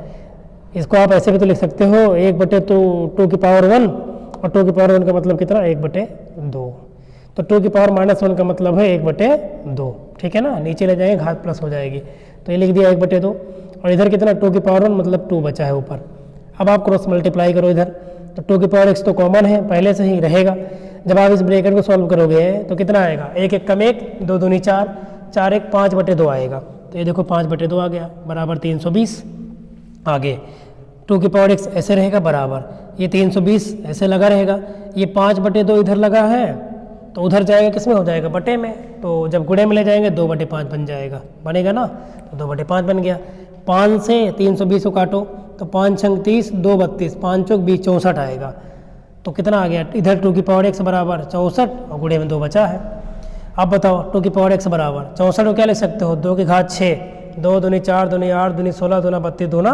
इसको आप ऐसे भी तो लिख सकते हो 1/2 की पावर 1, और 2 की पावर 1 का मतलब कितना 1/2, तो 2 की पावर माइनस 1 का मतलब है 1/2, ठीक है ना, नीचे ले जाएंगे घात प्लस हो जाएगी, तो ये लिख दिया 1/2, और इधर कितना 2 की पावर 1 मतलब 2 बचा है ऊपर। अब आप क्रॉस मल्टीप्लाई करो इधर, तो 2 की पावर x तो कॉमन है पहले से ही रहेगा, जब आप इस ब्रैकेट को सॉल्व करोगे तो कितना आएगा 1 1 कम 1 2 दूनी 4 4 1 5/2 आएगा, तो ये देखो 5/2 आ गया बराबर 320। आगे 2 की पावर x ऐसे रहेगा बराबर, ये 320 ऐसे लगा रहेगा, ये 5/2 इधर लगा है तो उधर जाएगा किस में हो जाएगा बटे में, तो जब गुणे में ले जाएंगे 2/5 बन जाएगा, बनेगा ना, तो 2/5 बन गया। 5 से 320 को काटो तो 5 छंग 30 2 32 5 चौक 20 64 आएगा, तो कितना आ गया इधर 2 की पावर x बराबर 64 और गुणे में 2 बचा है। अब बताओ 2 की पावर x बराबर 64 को क्या लिख सकते हो 2 की घात 6 2 दूनी 4 दूनी 8 दूनी 16 दूना 32 दूना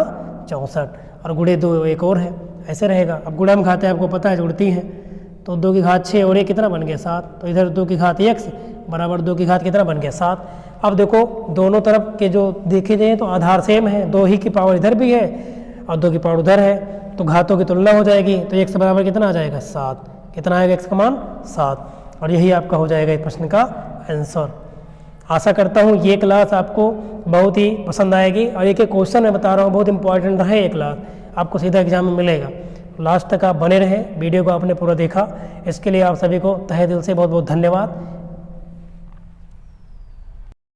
64, और गुणे 2 एक और है, ऐसे रहेगा। अब गुणा में खाते आपको पता है जुड़ती हैं, तो 2 की घात 6 और ये कितना बन गया 7, तो इधर 2 की घात x बराबर 2 की घात कितना बन गया 7। अब देखो दोनों तरफ के जो देखे जाए तो आधार सेम है, 2 ही की पावर इधर भी है और 2 की पावर उधर है, तो घातों की तुलना हो जाएगी, तो x बराबर कितना आ जाएगा 7। कितना आएगा x का मान 7, और यही आपका हो जाएगा इस प्रश्न का आंसर। आशा करता हूँ ये क्लास आपको बहुत ही पसंद आएगी, और एक क्वेश्चन मैं बता रहा हूँ बहुत इंपॉर्टेंट रहे ये क्लास, आपको सीधा एग्जाम में मिलेगा। लास्ट तक आप बने रहें, वीडियो को आपने पूरा देखा, इसके लिए आप सभी को तहे दिल से बहुत बहुत धन्यवाद।